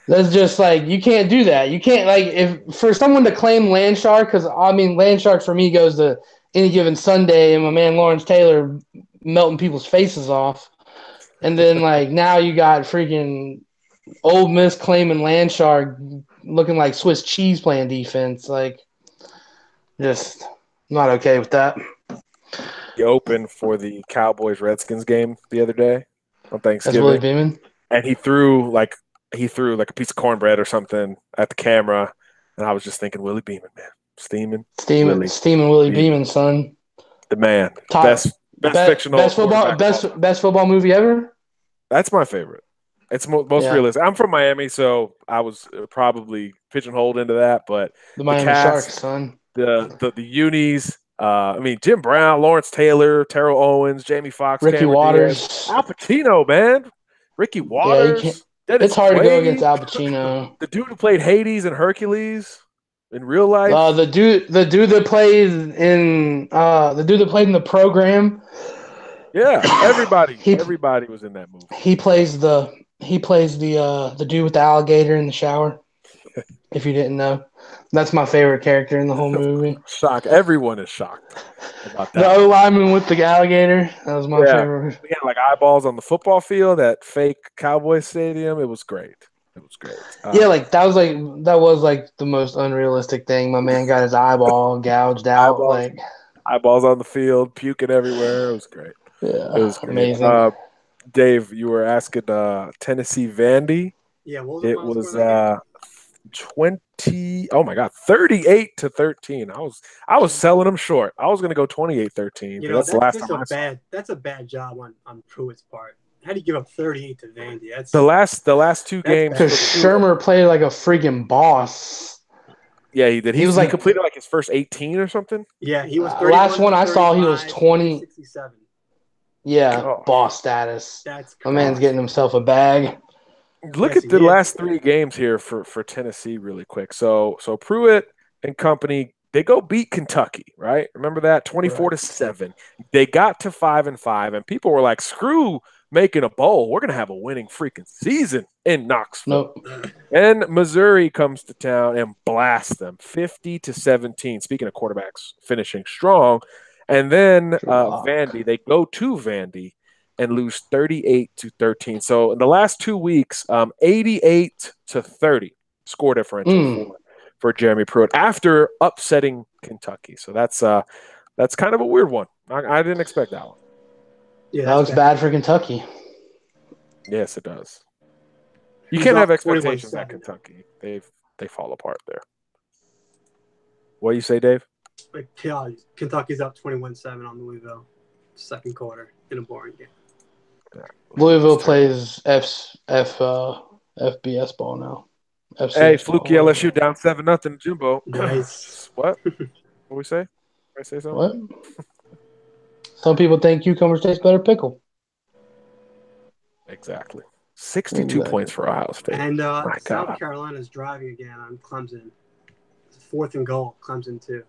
that's just like you can't do that. You can't like if for someone to claim land shark because I mean land shark for me goes to any given Sunday and my man Lawrence Taylor melting people's faces off, and then like now you got freaking Ole Miss claiming land shark looking like Swiss cheese playing defense. Like, just not okay with that. He opened for the Cowboys Redskins game the other day on That's Willie Thanksgiving, Beeman. and he threw like a piece of cornbread or something at the camera, and I was just thinking Willie Beeman, man, steaming Willie Beeman, son. the man, Top, best fictional best football, best football movie ever. That's my favorite. It's most realistic. I'm from Miami, so I was probably pigeonholed into that. But the Miami Sharks, son. The unis. I mean, Jim Brown, Lawrence Taylor, Terrell Owens, Jamie Foxx, Ricky Cameron Waters, Diaz, Al Pacino, man, Ricky Waters. Yeah, it's hard to go against Al Pacino. The dude who played Hades and Hercules in real life. The dude that played in the program. Yeah, everybody was in that movie. He plays the dude with the alligator in the shower. If you didn't know, that's my favorite character in the whole movie. Shock! Everyone is shocked about that. The O lineman with the alligator. That was my favorite. We had like eyeballs on the football field at fake Cowboy Stadium. It was great. Like that was like the most unrealistic thing. My man got his eyeball gouged out. Eyeballs on the field, puking everywhere. It was great. Yeah, it was great. Amazing. Dave, you were asking Tennessee Vandy. Yeah, what was it was 20. Oh my God, 38-13. I was selling them short. I was going to go 28-13. You know, that's the last time I saw. That's a bad job on Pruitt's part. How do you give up 38 to Vandy? That's the last two games. Because Shermer played like a freaking boss. Yeah, he did. He completed like his first 18 or something. Yeah, he was. Last one I saw, he was 20. 67. Yeah, boss status. That's crazy. My man's getting himself a bag. Look at the last three games here for Tennessee really quick. So Pruitt and company, they go beat Kentucky, right? Remember that? 24-7. They got to 5-5, and people were like, screw making a bowl. We're going to have a winning freaking season in Knoxville. Nope. And Missouri comes to town and blasts them 50-17. Speaking of quarterbacks finishing strong. And then Vandy, they go to Vandy and lose 38-13. So in the last 2 weeks, 88-30 score differential for Jeremy Pruitt after upsetting Kentucky. So that's kind of a weird one. I didn't expect that one. Yeah, that looks bad for Kentucky. Yes, it does. You can't have expectations at Kentucky. They fall apart there. What do you say, Dave? Kentucky's up 21-7 on Louisville, second quarter in a boring game. Yeah, Louisville plays FBS ball now. FCS hey, fluky LSU down 7-0, Jimbo. Nice. What? What we say? Did I say something? What? Some people think cucumbers taste better pickled. Exactly. 62 points for Ohio State. And South Carolina's driving again on Clemson. 4th and goal, Clemson too.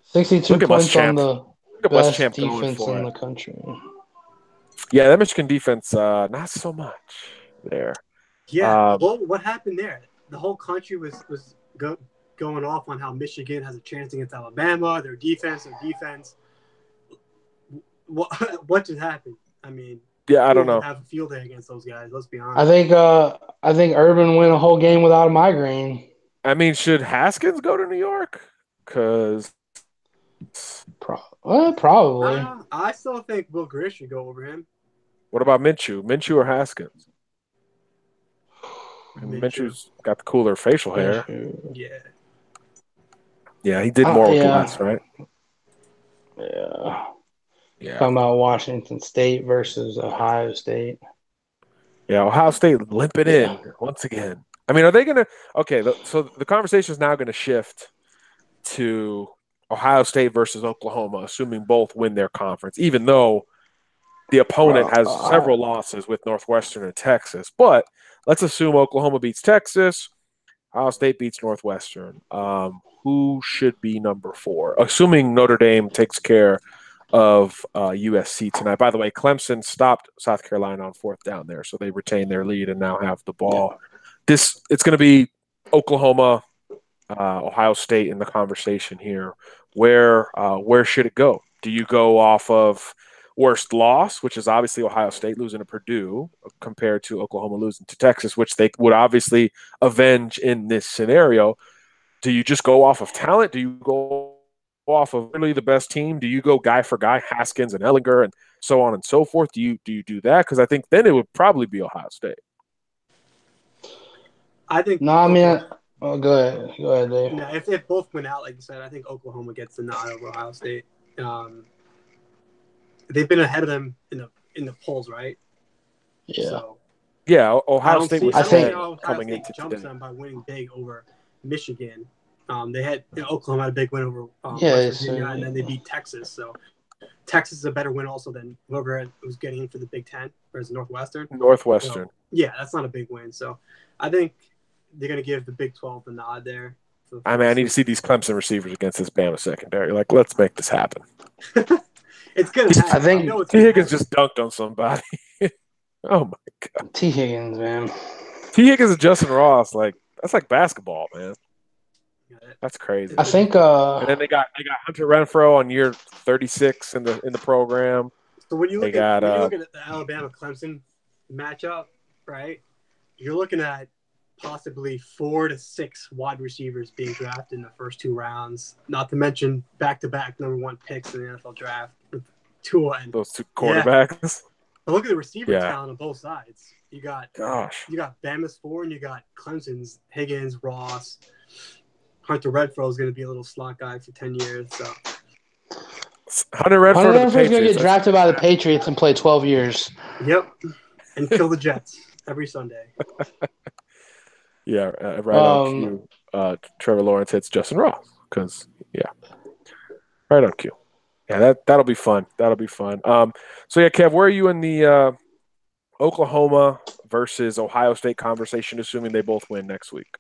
62 points on the best defense in the country. Yeah, that Michigan defense, not so much there. Yeah, what happened there? The whole country was going off on how Michigan has a chance against Alabama, their defense. What just happened? I mean, yeah, I don't know. Have a field day against those guys. Let's be honest. I think Urban went a whole game without a migraine. I mean, should Haskins go to New York? Because probably. I still think Will Grish should go over him. What about Minshew? Minshew or Haskins? Minshew's got the cooler facial hair. Yeah. Yeah, he did more with less, right? Yeah. Yeah. Talking about Washington State versus Ohio State. Yeah, Ohio State limping in once again. I mean, are they going to – okay, so the conversation is now going to shift to Ohio State versus Oklahoma, assuming both win their conference, even though the opponent has several losses with Northwestern and Texas. But let's assume Oklahoma beats Texas, Ohio State beats Northwestern. Who should be number 4? Assuming Notre Dame takes care of USC tonight. By the way, Clemson stopped South Carolina on 4th down there, so they retain their lead and now have the ball. It's going to be Oklahoma, Ohio State in the conversation here. Where should it go? Do you go off of worst loss, which is obviously Ohio State losing to Purdue, compared to Oklahoma losing to Texas, which they would obviously avenge in this scenario? Do you just go off of talent? Do you go off of really the best team? Do you go guy for guy, Haskins and Ellinger and so on and so forth? Do you do that? Because I think then it would probably be Ohio State. I think No, I mean, go ahead, Dave. No, if both win out, like you said, I think Oklahoma gets the nod over Ohio State. They've been ahead of them in the polls, right? Yeah. So, yeah, Ohio State was coming into jumps them by winning big over Michigan. They had Oklahoma had a big win over West Virginia, and then they beat Texas. So Texas is a better win also than whoever was getting into the Big Ten, whereas Northwestern. Northwestern. So, yeah, that's not a big win. So I think they're going to give the Big 12 the nod there. I need to see these Clemson receivers against this Bama secondary. Like, let's make this happen. It's going to happen. I think T. Higgins just dunked on somebody. Oh, my God. T. Higgins, man. T. Higgins and Justin Ross, like, that's like basketball, man. That's crazy. I think and then they got Hunter Renfrow on year 36 in the program. So when you look at the Alabama-Clemson matchup, right, you're looking at possibly 4 to 6 wide receivers being drafted in the first 2 rounds, not to mention back-to-back number 1 picks in the NFL draft with Tua and those 2 quarterbacks. Yeah. But look at the receiver talent on both sides. You got Bama's 4 and you got Clemson's Higgins, Ross. Hunter Renfrow is going to be a little slot guy for 10 years. So Hunter Renfrow is going to get drafted by the Patriots and play 12 years. Yep, and kill the Jets every Sunday. Yeah, right on cue. Trevor Lawrence hits Justin Ross because right on cue. Yeah, that'll be fun. That'll be fun. So yeah, Kev, where are you in the Oklahoma versus Ohio State conversation? Assuming they both win next week.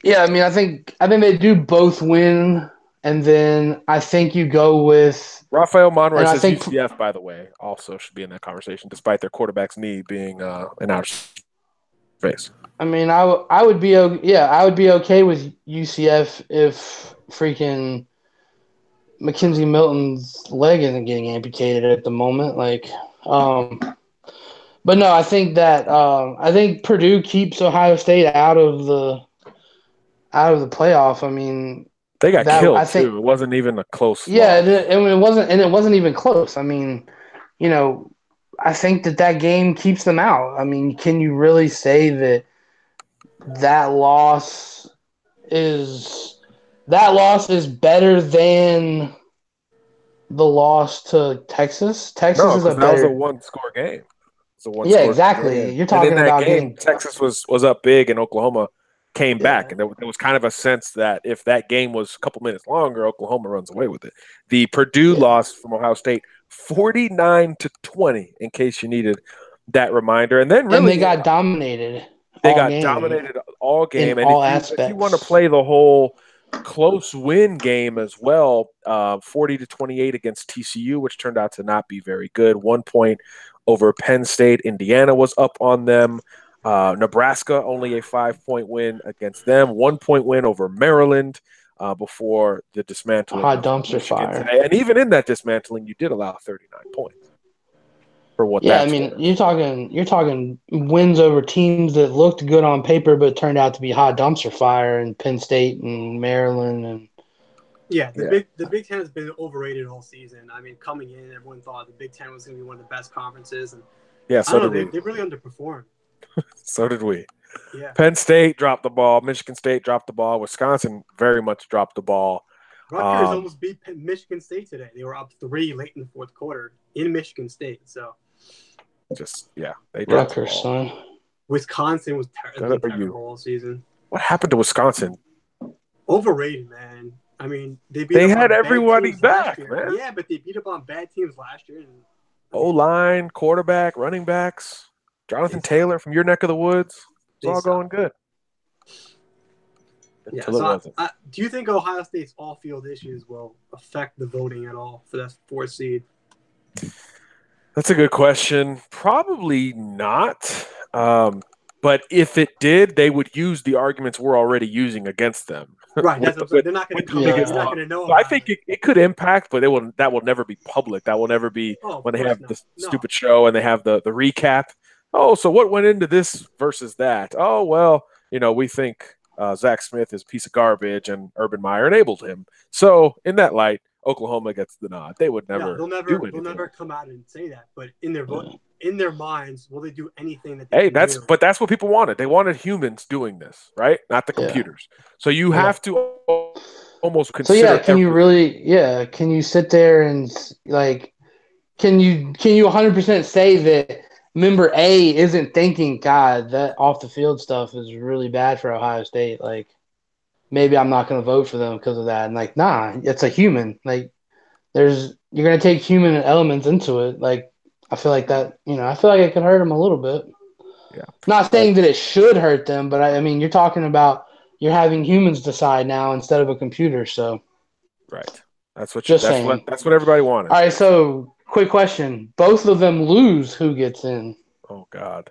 Yeah, I mean, I think they do both win, and then I think you go with Rafael Monroe says UCF, by the way, also should be in that conversation, despite their quarterback's knee being an outer space. I mean, I would be okay with UCF if freaking Mackenzie Milton's leg isn't getting amputated at the moment. But no, I think that Purdue keeps Ohio State out of the playoff. I mean, they got killed too. It wasn't even a close. Yeah, it wasn't even close. I mean, I think that game keeps them out. I mean, can you really say that loss is better than the loss to Texas? Texas is a better. That was a 1-score game. Exactly. Game. You're talking about game. Texas was up big, and Oklahoma came back, and there was kind of a sense that if that game was a couple minutes longer, Oklahoma runs away with it. The Purdue loss from Ohio State, 49-20, in case you needed that reminder, and then they got dominated. Dominated all game, and if you want to play the whole close win game as well, 40-28 against TCU, which turned out to not be very good. 1 point over Penn State. Indiana was up on them. Nebraska, only a 5-point win against them. 1 point win over Maryland before the dismantling. Hot dumpster fire. Today. And even in that dismantling, you did allow 39 points. For what you're talking wins over teams that looked good on paper but turned out to be hot dumpster fire in Penn State and Maryland and the Big Ten has been overrated all season. I mean, coming in, everyone thought the Big Ten was going to be one of the best conferences, and they really underperformed. So did we. Yeah. Penn State dropped the ball. Michigan State dropped the ball. Wisconsin very much dropped the ball. Rutgers almost beat Michigan State today. They were up 3 late in the fourth quarter in Michigan State. So, they dropped Rutgers, the ball. Son. Wisconsin was terrible all season. What happened to Wisconsin? Overrated, man. I mean, they had everybody back, man. Yeah, but they beat up on bad teams last year. O-line, quarterback, running backs. Jonathan Taylor from your neck of the woods. It's all going good. Until it wasn't. Do you think Ohio State's off-field issues will affect the voting at all for that 4th seed? That's a good question. Probably not. But if it did, they would use the arguments we're already using against them. Right. That's what I'm saying. They're not going to come out. They're not going to know. So I think it could impact, but that will never be public. That will never be when they have the stupid show and they have the recap. Oh, so what went into this versus that? Oh, well, we think Zach Smith is a piece of garbage and Urban Meyer enabled him. So in that light, Oklahoma gets the nod. They would never. They'll never come out and say that. But in their minds, will they do anything that? They that's what people wanted. They wanted humans doing this, right? Not the computers. So you have to almost consider. So can you sit there and can you 100% say that member A isn't thinking, God, that off the field stuff is really bad for Ohio State? Maybe I'm not going to vote for them because of that. And nah, it's a human. You're going to take human elements into it. I feel like that, I feel like it could hurt them a little bit. Yeah. Not saying that it should hurt them, but I mean, you're talking about you're having humans decide now instead of a computer. So, right. That's what everybody wanted. All right. So quick question. Both of them lose. Who gets in? Oh God.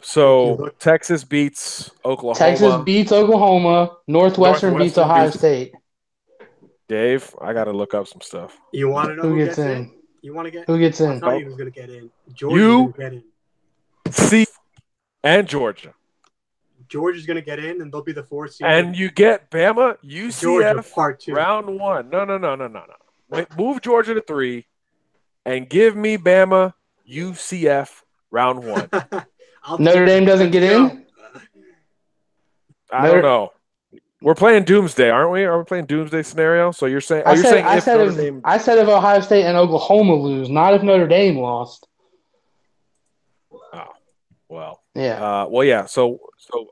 So Texas beats Oklahoma. Northwestern beats Ohio State. Dave, I got to look up some stuff. You want to know who gets in? You want to get who gets in? I'll tell you who's going to get in. Georgia's going to get in. See, and Georgia. Georgia's going to get in, and they'll be the 4th seed. And you get Bama, UCF, Georgia, part 2. round 1. No. Move Georgia to 3, and give me Bama, UCF, round 1. Notre Dame doesn't get in? I don't know. We're playing Doomsday, aren't we? Are we playing Doomsday scenario? So you're saying? I said if Ohio State and Oklahoma lose, not if Notre Dame lost. Oh, well. Yeah. Yeah. So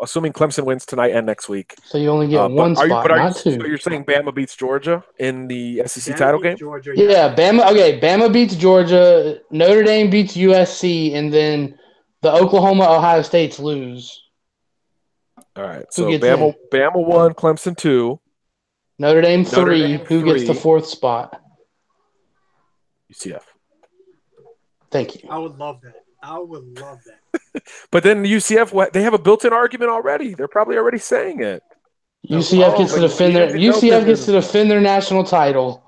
assuming Clemson wins tonight and next week. So you only get one spot, not 2. So you're saying Bama beats Georgia in the SEC title game? Georgia, yeah, Bama. Okay, Bama beats Georgia. Notre Dame beats USC, and then the Ohio States lose. All right. So Bama 1, Clemson 2. Notre Dame 3. Who gets the 4th spot? UCF. Thank you. I would love that. But then UCF, they have a built-in argument already. They're probably already saying it. UCF gets to defend their national title.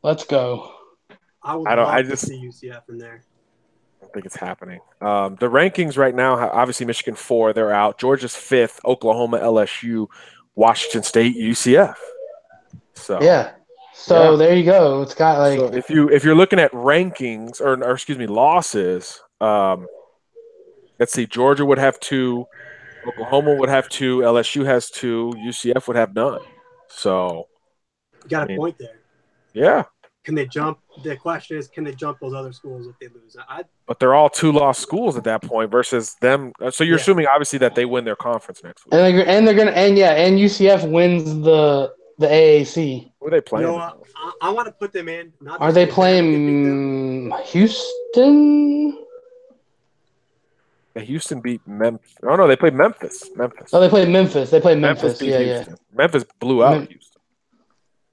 Let's go. I would love to see UCF in there. I don't think it's happening. The rankings right now, obviously Michigan 4, they're out. Georgia's 5th, Oklahoma, LSU, Washington State, UCF. So yeah. So there you go. It's got so if you're looking at rankings or losses, let's see, Georgia would have 2, Oklahoma would have 2, LSU has 2, UCF would have none. So you got a point there. Yeah. Can they jump? The question is, can they jump those other schools if they lose? But they're all 2-loss schools at that point versus them. So you're assuming obviously that they win their conference next week. And UCF wins the AAC. Who are they playing? I want to put them in. Are they playing Houston? Yeah, Houston beat Memphis. Oh no, they played Memphis. Oh, they played Memphis. Memphis. Yeah. Memphis blew out Houston.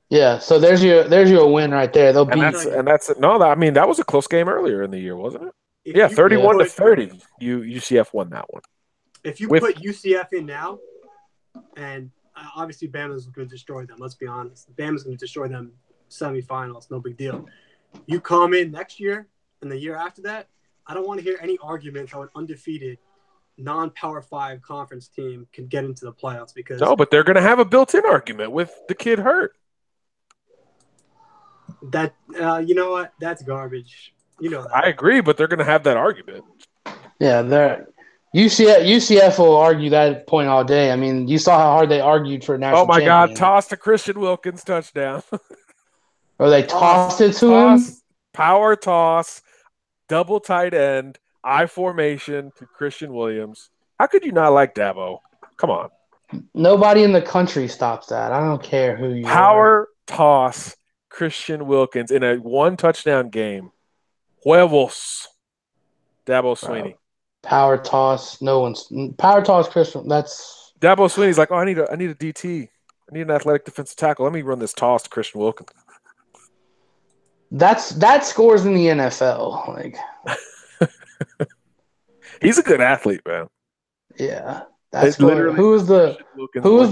Yeah, so there's your win right there. They'll beat. That was a close game earlier in the year, wasn't it? 31-30. UCF won that one. If you put UCF in now, and obviously Bama's going to destroy them. Let's be honest. Bama's going to destroy them semifinals. No big deal. You come in next year and the year after that, I don't want to hear any arguments how an undefeated non-Power 5 conference team can get into the playoffs because but they're going to have a built-in argument with the kid hurt. That you know what? That's garbage. You know that. I agree, but they're going to have that argument. Yeah, UCF will argue that point all day. I mean, you saw how hard they argued for national. Oh my God! Toss to Christian Wilkins touchdown. Or they tossed it to him. Power toss, double tight end, I formation to Christian Williams. How could you not like Dabo? Come on. Nobody in the country stops that. I don't care who you Power toss Christian Wilkins in a 1 touchdown game. Huevos. Dabo Sweeney. Power toss. No one's power toss. Christian. That's Dabo Sweeney's like, oh, I need a DT. I need an athletic defensive tackle. Let me run this toss to Christian Wilkins. that scores in the NFL. Like, he's a good athlete, man. yeah, that's literally. Who was the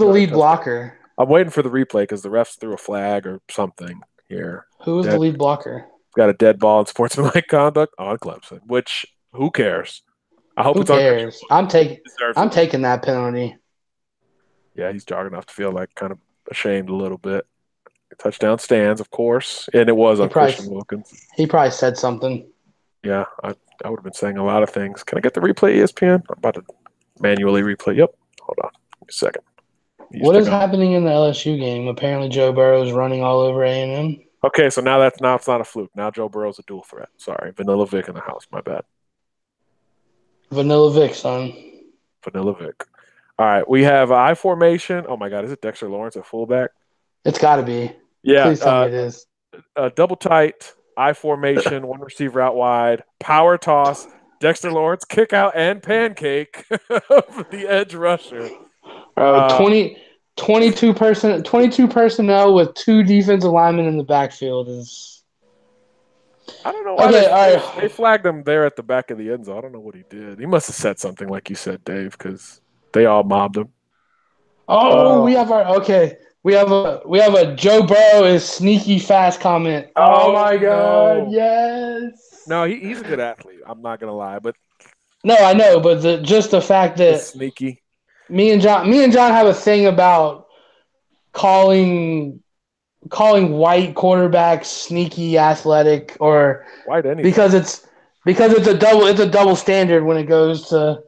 lead blocker? I'm waiting for the replay because the refs threw a flag or something here. Who was the lead blocker? Got a dead ball in sportsmanlike conduct on Clemson. Which who cares? I hope who it's cares? on. I'm taking that penalty. Yeah, he's jogging off the field like kind of ashamed a little bit. Touchdown stands, of course, and it was on Christian Wilkins. He probably said something. Yeah, I would have been saying a lot of things. Can I get the replay, ESPN? I'm about to manually replay. Yep. Hold on. Give me a second. What is happening in the LSU game? Apparently, Joe Burrow is running all over A&M. Okay, so now it's not a fluke. Now Joe Burrow's a dual threat. Sorry, Vanilla Vic in the house. My bad. Vanilla Vic, son. Vanilla Vic. All right, we have I formation. Oh my God, is it Dexter Lawrence at fullback? It's got to be. Yeah, please tell me it is. Double tight, I formation, one receiver out wide, power toss, Dexter Lawrence, kick out and pancake of the edge rusher. 22 personnel with 2 defensive linemen in the backfield is. I don't know why they flagged him there at the back of the end zone. I don't know what he did. He must have said something like you said, Dave, because they all mobbed him. We have a Joe Burrow is sneaky fast comment. Oh my God, yes. No, he's a good athlete. I'm not gonna lie, but no, I know, but just the fact that sneaky. Me and John have a thing about calling white quarterbacks sneaky athletic or white anything. because it's a double standard when it goes to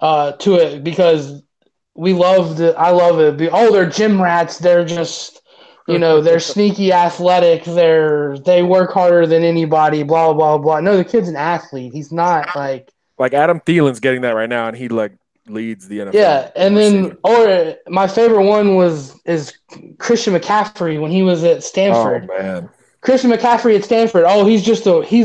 it because I love it. They're gym rats. They're just they're sneaky athletic. They work harder than anybody. Blah blah blah. No, the kid's an athlete. He's not like Adam Thielen's getting that right now, and he leads the NFL. Yeah, and then my favorite one is Christian McCaffrey when he was at Stanford. Oh man, Christian McCaffrey at Stanford. Oh, he's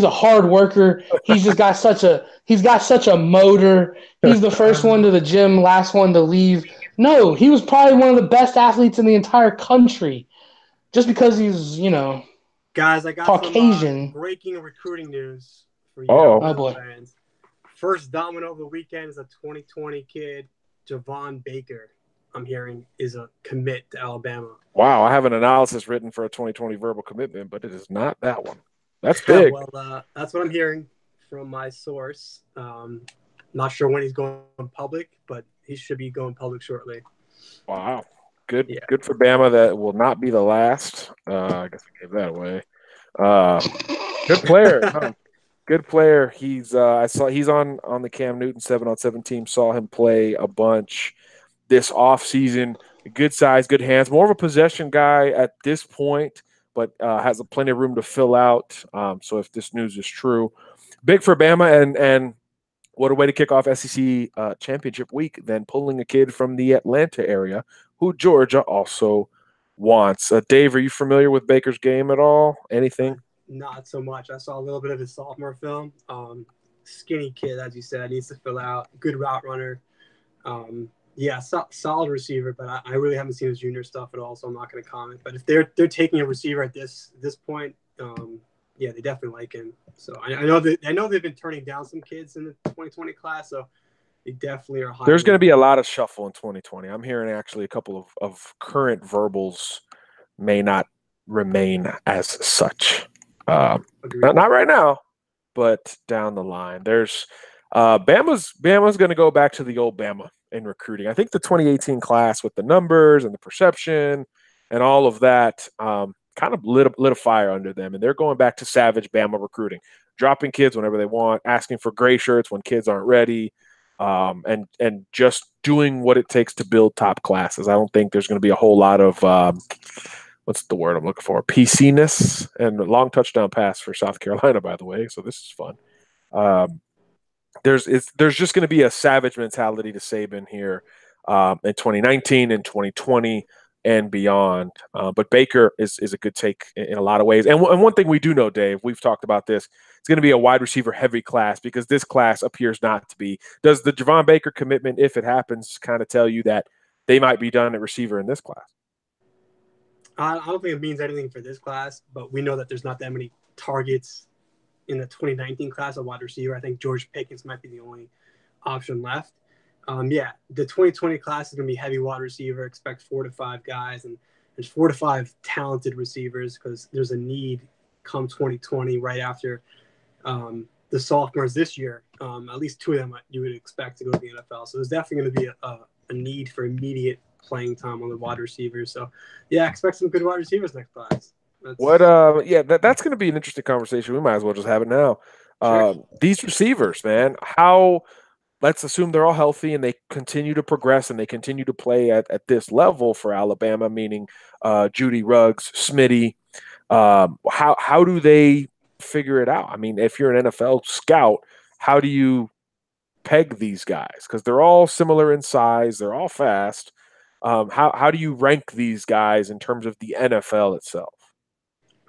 a hard worker. He's got such a motor. He's the first one to the gym, last one to leave. No, he was probably one of the best athletes in the entire country. Just because he's guys, I got Caucasian. Some breaking recruiting news for you. Oh boy. Fans. First domino of the weekend is a 2020 kid, Javon Baker, I'm hearing, is a commit to Alabama. Wow, I have an analysis written for a 2020 verbal commitment, but it is not that one. That's big. Well, that's what I'm hearing from my source. Not sure when he's going public, but he should be going public shortly. Wow. Good for Bama. That will not be the last. I guess I gave that away. Good player. No. Good player. He's he's on the Cam Newton 7-on-7 team. Saw him play a bunch this offseason. Good size, good hands. More of a possession guy at this point, but has plenty of room to fill out. So if this news is true, big for Bama, and what a way to kick off SEC championship week than pulling a kid from the Atlanta area who Georgia also wants. Dave, are you familiar with Baker's game at all? Anything? Not so much. I saw a little bit of his sophomore film. Skinny kid, as you said, needs to fill out. Good route runner. Solid receiver, but I really haven't seen his junior stuff at all, so I'm not going to comment. But if they're taking a receiver at this point, they definitely like him. So I know they've been turning down some kids in the 2020 class, so they definitely are high. There's going to be a lot of shuffle in 2020. I'm hearing actually a couple of current verbals may not remain as such. Not right now, but down the line. There's Bama's going to go back to the old Bama in recruiting. I think the 2018 class with the numbers and the perception and all of that kind of lit a fire under them, and they're going back to savage Bama recruiting, dropping kids whenever they want, asking for gray shirts when kids aren't ready, and just doing what it takes to build top classes. I don't think there's going to be a whole lot of what's the word I'm looking for? PC-ness, and a long touchdown pass for South Carolina, by the way. So this is fun. There's just going to be a savage mentality to Saban here in 2019 and 2020. and beyond. But Baker is a good take in a lot of ways. And one thing we do know, Dave, we've talked about this, it's going to be a wide receiver heavy class because this class appears not to be. Does the Javon Baker commitment, if it happens, kind of tell you that they might be done at receiver in this class? I don't think it means anything for this class, but we know that there's not that many targets in the 2019 class of wide receiver. I think George Pickens might be the only option left. The 2020 class is going to be heavy wide receiver. Expect 4 to 5 guys, and there's 4 to 5 talented receivers because there's a need come 2020 right after the sophomores this year. At least 2 of them you would expect to go to the NFL. So there's definitely going to be a need for immediate playing time on the wide receivers. So, yeah, expect some good wide receivers next class. That's going to be an interesting conversation. We might as well just have it now. Sure. These receivers, man, let's assume they're all healthy and they continue to progress and they continue to play at this level for Alabama, meaning Judy Ruggs, Smitty. How do they figure it out? I mean, if you're an NFL scout, how do you peg these guys? Because they're all similar in size, they're all fast. How do you rank these guys in terms of the NFL itself?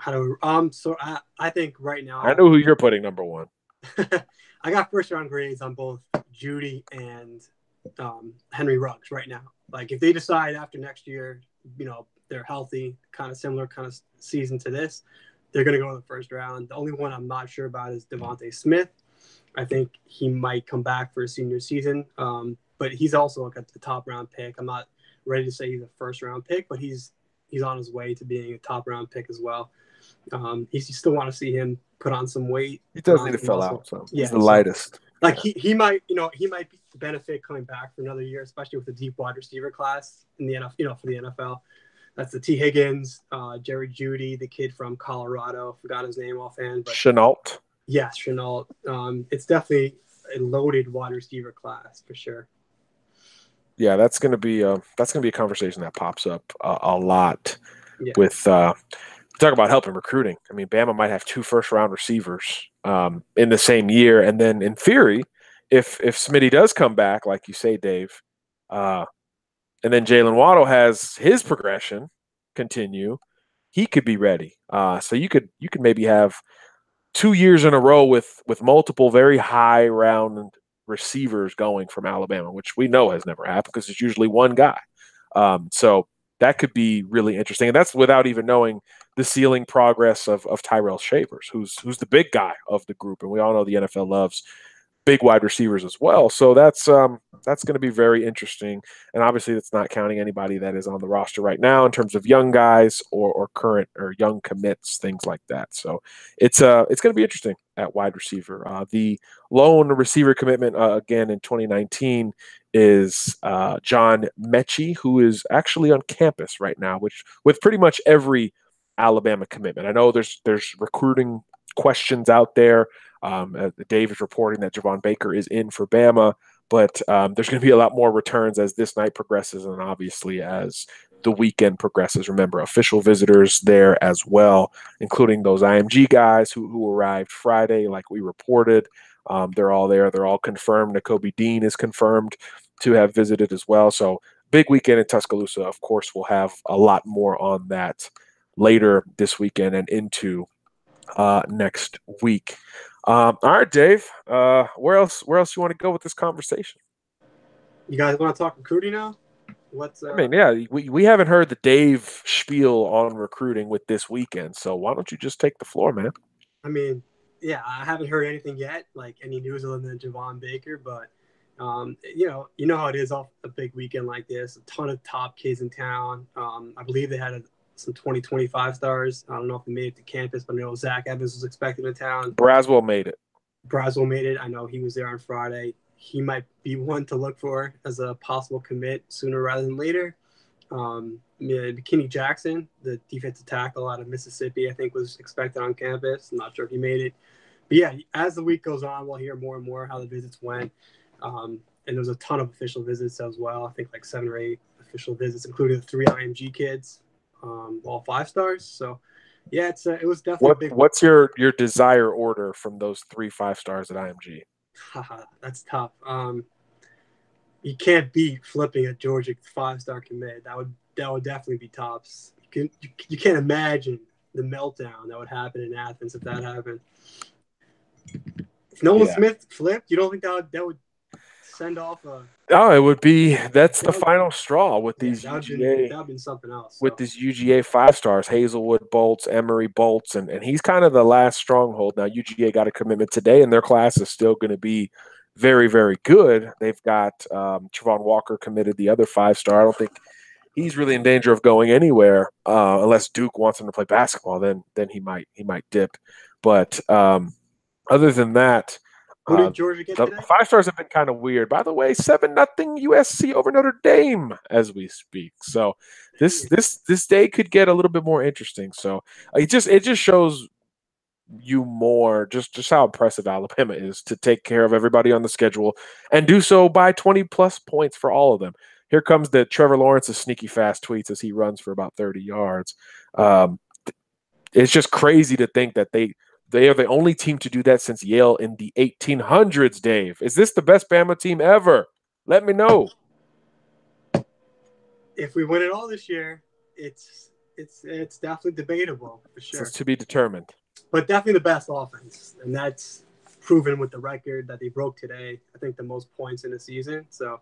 I think right now I know who you're putting number one. I got first round grades on both Judy and Henry Ruggs right now. Like if they decide after next year, they're healthy, kind of similar kind of season to this, they're going to go in the first round. The only one I'm not sure about is Devontae Smith. I think he might come back for a senior season, but he's also like the top round pick. I'm not ready to say he's a first round pick, but he's on his way to being a top round pick as well. You still want to see him put on some weight. He does need to fill out. So he's the lightest. Like he might benefit coming back for another year, especially with the deep wide receiver class in the NFL. For the NFL, that's the T. Higgins, Jerry Jeudy, the kid from Colorado. Forgot his name offhand, but Chenault. Yes, Chenault. It's definitely a loaded wide receiver class for sure. Yeah, that's going to be a conversation that pops up a lot with. Talk about helping recruiting. I mean, Bama might have 2 first-round receivers in the same year, and then in theory, if Smitty does come back, like you say, Dave, and then Jalen Waddle has his progression continue, he could be ready. So you could maybe have 2 years in a row with multiple very high-round receivers going from Alabama, which we know has never happened because it's usually one guy. So that could be really interesting, and that's without even knowing the ceiling progress of Tyrell Shavers, who's the big guy of the group, and we all know the NFL loves big wide receivers as well. So that's going to be very interesting, and obviously that's not counting anybody that is on the roster right now in terms of young guys or current or young commits, things like that. So it's going to be interesting at wide receiver. The lone receiver commitment again in 2019 is John Mechie, who is actually on campus right now, which with pretty much every Alabama commitment. I know there's recruiting questions out there. Dave is reporting that Javon Baker is in for Bama, but there's going to be a lot more returns as this night progresses and obviously as the weekend progresses. Remember, official visitors there as well, including those IMG guys who arrived Friday, like we reported. They're all there. They're all confirmed. Nakobe Dean is confirmed to have visited as well. So big weekend in Tuscaloosa. Of course, we'll have a lot more on that later this weekend and into next week. All right, Dave. Where else you want to go with this conversation? You guys want to talk recruiting now? We haven't heard the Dave spiel on recruiting with this weekend, so why don't you just take the floor, man? I mean, yeah, I haven't heard anything yet, like any news other than Javon Baker, but you know how it is off a big weekend like this. A ton of top kids in town. I believe they had some 2025 stars. I don't know if they made it to campus, but I know Zach Evans was expected in town. Braswell made it. I know he was there on Friday. He might be one to look for as a possible commit sooner rather than later. Kenny Jackson, the defensive tackle out of Mississippi, I think was expected on campus. I'm not sure if he made it. But yeah, as the week goes on, we'll hear more and more how the visits went. And there was a ton of official visits as well. I think like 7 or 8 official visits, including the 3 IMG kids, all 5 stars. So yeah, it was definitely a big. What's your desire order from those 3 5 stars at IMG? That's tough. You can't beat flipping a Georgia 5-star commit. would definitely be tops. You can't imagine the meltdown that would happen in Athens if that happened. If Nolan Smith flipped, you don't think that would send off a? Oh, it would be. That's the final straw with these that UGA. That would been something else. With these UGA 5-stars, Hazelwood Bolts, Emory Bolts, and he's kind of the last stronghold. Now, UGA got a commitment today, and their class is still going to be very, very good. They've got Trevon Walker committed, the other 5-star. I don't think he's really in danger of going anywhere unless Duke wants him to play basketball. Then he might dip. But other than that, who did Georgia get today? 5-stars have been kind of weird. By the way, 7-0 USC over Notre Dame as we speak. So this day could get a little bit more interesting. So it just shows you more just how impressive Alabama is to take care of everybody on the schedule and do so by 20-plus points for all of them. Here comes the Trevor Lawrence's sneaky fast tweets as he runs for about 30 yards. It's just crazy to think that they are the only team to do that since Yale in the 1800s, Dave. Is this the best Bama team ever? Let me know. If we win it all this year, it's definitely debatable for sure. It's to be determined. But definitely the best offense, and that's proven with the record that they broke today. I think the most points in the season. So,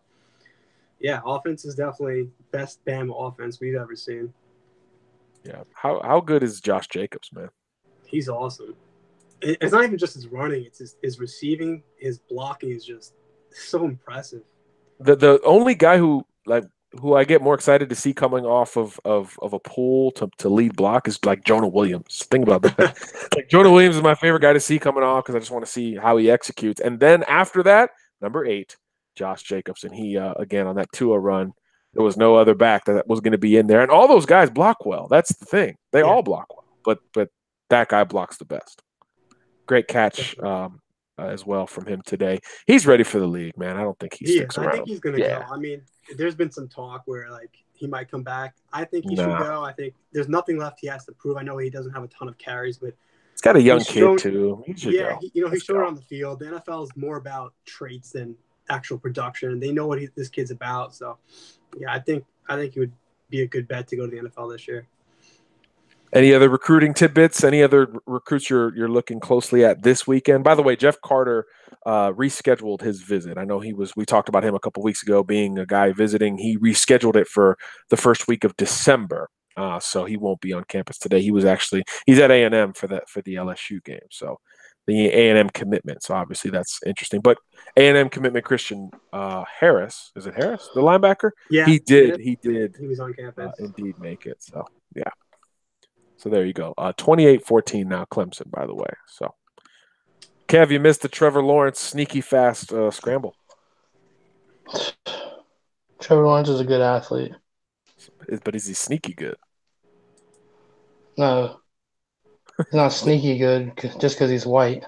yeah, offense is definitely best Bama offense we've ever seen. Yeah. How good is Josh Jacobs, man? He's awesome. It's not even just his running; it's his receiving, his blocking is just so impressive. The only guy who I get more excited to see coming off of a pool to lead block is like Jonah Williams. Think about that. Like Jonah Williams is my favorite guy to see coming off because I just want to see how he executes. And then after that, number 8, Josh Jacobs, and he again on that Tua run, there was no other back that was going to be in there, and all those guys block well. That's the thing; they all block well, but that guy blocks the best. Great catch as well from him today. He's ready for the league, man. I don't think he sticks around. I think he's going to go. I mean, there's been some talk where like he might come back. I think he should go. I think there's nothing left he has to prove. I know he doesn't have a ton of carries, but he's got a young kid too. He should go. He showed it on the field. The NFL is more about traits than actual production. They know what this kid's about. So, yeah, I think he would be a good bet to go to the NFL this year. Any other recruiting tidbits? Any other recruits you're looking closely at this weekend? By the way, Jeff Carter rescheduled his visit. I know we talked about him a couple weeks ago being a guy visiting. He rescheduled it for the first week of December. So he won't be on campus today. He's at A&M for the LSU game. So the A&M commitment. So obviously that's interesting. But A&M commitment Christian Harris, is it Harris, the linebacker? Yeah, he did. He was on campus. Indeed, make it. So yeah. So there you go. 28-14 now, Clemson, by the way. So, Kev, you missed the Trevor Lawrence sneaky fast scramble. Trevor Lawrence is a good athlete. But is he sneaky good? No. He's not sneaky good just because he's white.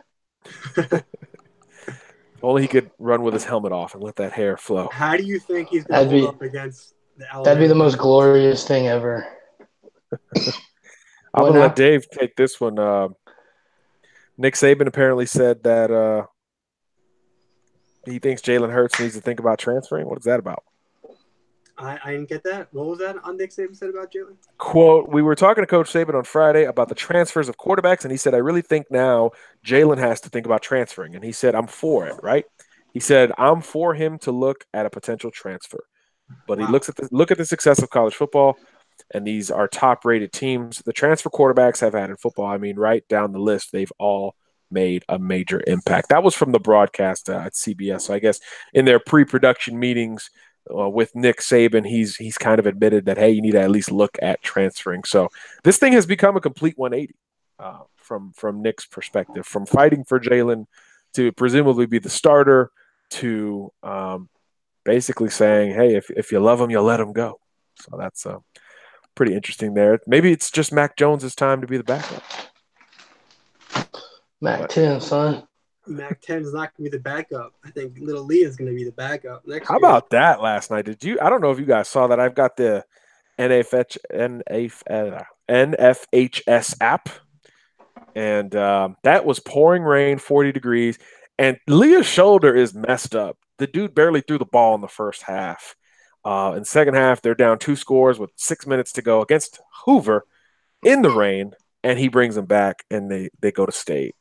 Only he could run with his helmet off and let that hair flow. How do you think he's going to hold up against the Alabama? That'd be the most glorious thing ever. I'm going to let Dave take this one. Nick Saban apparently said that he thinks Jalen Hurts needs to think about transferring. What is that about? I didn't get that. What was that Nick Saban said about Jalen? Quote, we were talking to Coach Saban on Friday about the transfers of quarterbacks, and he said, I really think now Jalen has to think about transferring. And he said, I'm for it, right? He said, I'm for him to look at a potential transfer. But he look at the success of college football. And these are top-rated teams. The transfer quarterbacks have had in football, I mean, right down the list, they've all made a major impact. That was from the broadcast at CBS. So I guess in their pre-production meetings with Nick Saban, he's kind of admitted that, hey, you need to at least look at transferring. So this thing has become a complete 180 from Nick's perspective, from fighting for Jalen to presumably be the starter to basically saying, hey, if you love him, you'll let him go. So that's pretty interesting there. Maybe it's just Mac Jones' time to be the backup. Mac 10, son. Mac 10 is not going to be the backup. I think Little Lee is going to be the backup next year. How about that last night? I don't know if you guys saw that. I've got the NFHS app, and that was pouring rain, 40 degrees, and Leah's shoulder is messed up. The dude barely threw the ball in the first half. In the second half, they're down 2 scores with 6 minutes to go against Hoover in the rain, and he brings them back, and they go to state.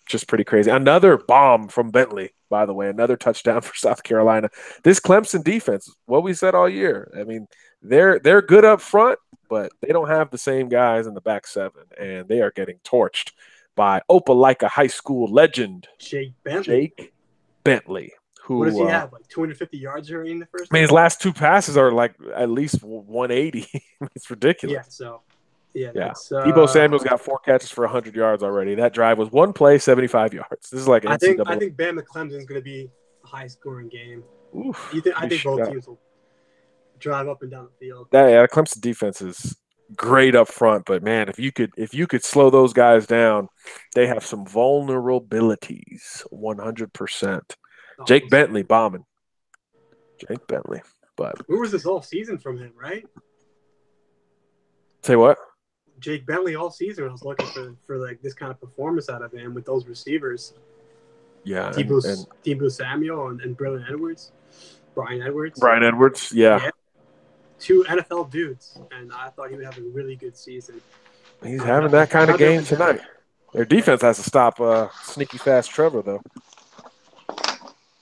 Just pretty crazy. Another bomb from Bentley, by the way, another touchdown for South Carolina. This Clemson defense, what we said all year. I mean, they're good up front, but they don't have the same guys in the back seven, and they are getting torched by Opelika High School legend Jake Bentley. Who, what does he have? Like 250 yards already in the first? I mean, his last 2 passes are like at least 180. It's ridiculous. Yeah. So. Yeah. Debo Samuel's got 4 catches for 100 yards already. That drive was 1 play, 75 yards. This is like I think Bama Clemson is going to be a high scoring game. Oof, I think both teams will drive up and down the field. The Clemson defense is great up front, but man, if you could slow those guys down, they have some vulnerabilities. 100%. Jake Bentley bombing. Jake Bentley, but where was this all season from him, right? Say what? Jake Bentley all season. I was looking for like this kind of performance out of him with those receivers. Yeah, Debo Samuel and Brian Edwards. Yeah. 2 NFL dudes, and I thought he would have a really good season. He's having that kind of game tonight. Their defense has to stop sneaky fast Trevor, though.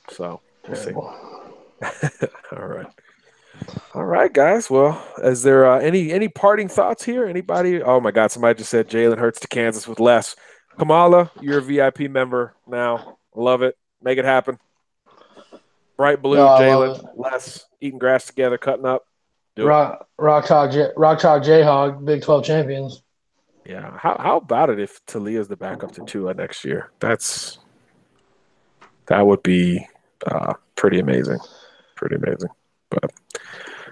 So we'll see. All right, guys. Well, is there any parting thoughts here? Anybody? Oh my God! Somebody just said Jalen Hurts to Kansas with Les. Kamala, you're a VIP member now. Love it. Make it happen. Bright blue, Jalen, Les, eating grass together, cutting up. Rock Chalk Jayhawk, Big 12 champions. Yeah. How about it if Talia's the backup to Tua next year? That would be pretty amazing. Pretty amazing. But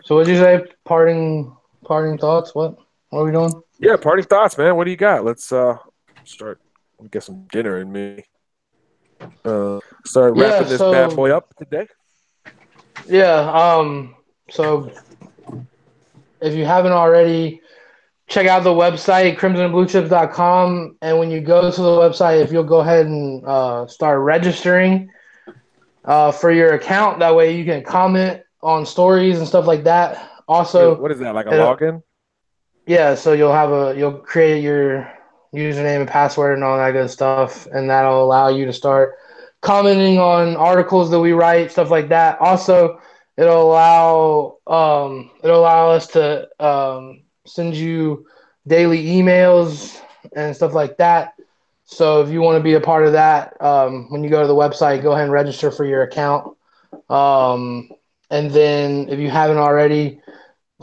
so what'd you say? Parting thoughts? What are we doing? Yeah, parting thoughts, man. What do you got? Let's start. Get some dinner in me. Start wrapping this bad boy up today. Yeah. So if you haven't already, check out the website, crimsonandbluechips.com. And when you go to the website, if you'll go ahead and start registering for your account, that way you can comment on stories and stuff like that. Also, what is that, like a login? Yeah, so you'll create your username and password and all that good stuff, and that'll allow you to start commenting on articles that we write, stuff like that. Also, it'll allow us to send you daily emails and stuff like that. So if you want to be a part of that, when you go to the website, go ahead and register for your account. And then if you haven't already,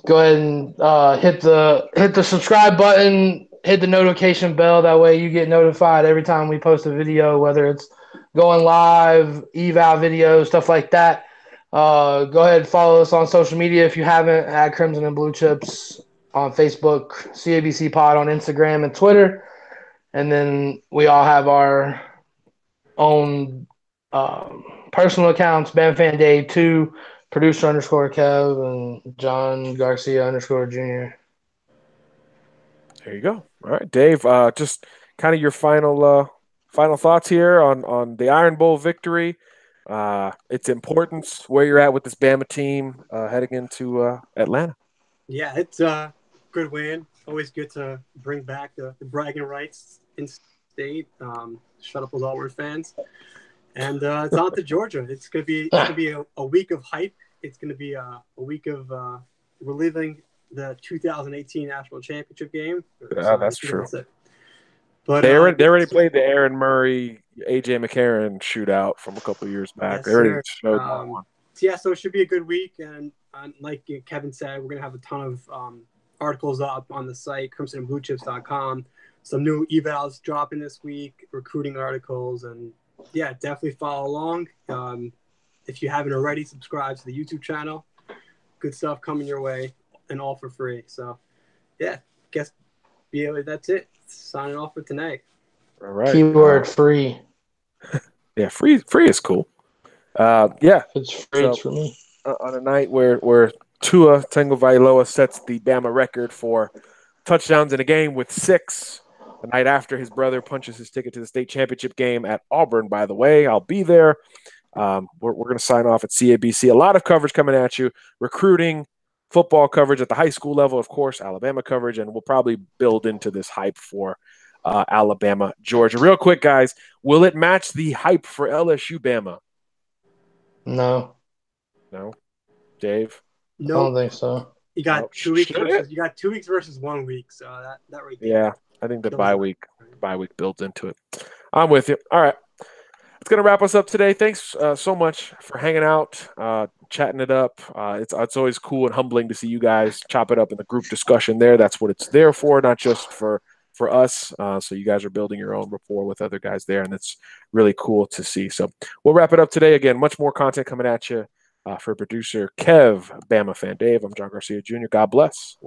go ahead and hit the subscribe button, hit the notification bell. That way you get notified every time we post a video, whether it's going live, eval videos, stuff like that. Go ahead and follow us on social media if you haven't, at Crimson and Blue Chips on Facebook, CABC Pod on Instagram and Twitter. And then we all have our own personal accounts, BamFan Dave 2, producer _Kev, and John Garcia _Jr. There you go. All right, Dave. Just kind of your final thoughts here on the Iron Bowl victory, its importance, where you're at with this Bama team heading into Atlanta. Yeah, it's a good win. Always good to bring back the bragging rights in state. Shut up those Auburn fans. And it's on to Georgia. It's gonna be a week of hype. It's gonna be a week of reliving the 2018 national championship game. Yeah, that's true. But they already played the Aaron Murray, AJ McCarron shootout from a couple of years back. Yes, they already showed that one. Yeah, so it should be a good week. And like Kevin said, we're gonna have a ton of articles up on the site, crimsonandbluechips.com. Some new evals dropping this week, recruiting articles, and yeah, definitely follow along. If you haven't already, subscribe to the YouTube channel. Good stuff coming your way, and all for free. So, yeah, that's it. Signing off for tonight. All right. Keyword free. Yeah, free is cool. Yeah, it's free. It's for me. On a night where Tua Tagovailoa sets the Bama record for touchdowns in a game with 6. The night after his brother punches his ticket to the state championship game at Auburn, by the way. I'll be there. We're going to sign off at CABC. A lot of coverage coming at you, recruiting, football coverage at the high school level, of course, Alabama coverage, and we'll probably build into this hype for Alabama, Georgia. Real quick, guys, will it match the hype for LSU, Bama? No. No? Dave? I don't think so. You got Oh, 2 weeks should versus it? you got 2 weeks versus 1 week, so that right there. Yeah, I think the kills bye it. week builds into it. I'm with you. All right. It's going to wrap us up today. Thanks so much for hanging out, chatting it up. It's always cool and humbling to see you guys chop it up in the group discussion there. That's what it's there for, not just for us. So you guys are building your own rapport with other guys there, and it's really cool to see. So we'll wrap it up today. Again, much more content coming at you for producer Kev, Bama fan Dave. I'm John Garcia Jr. God bless.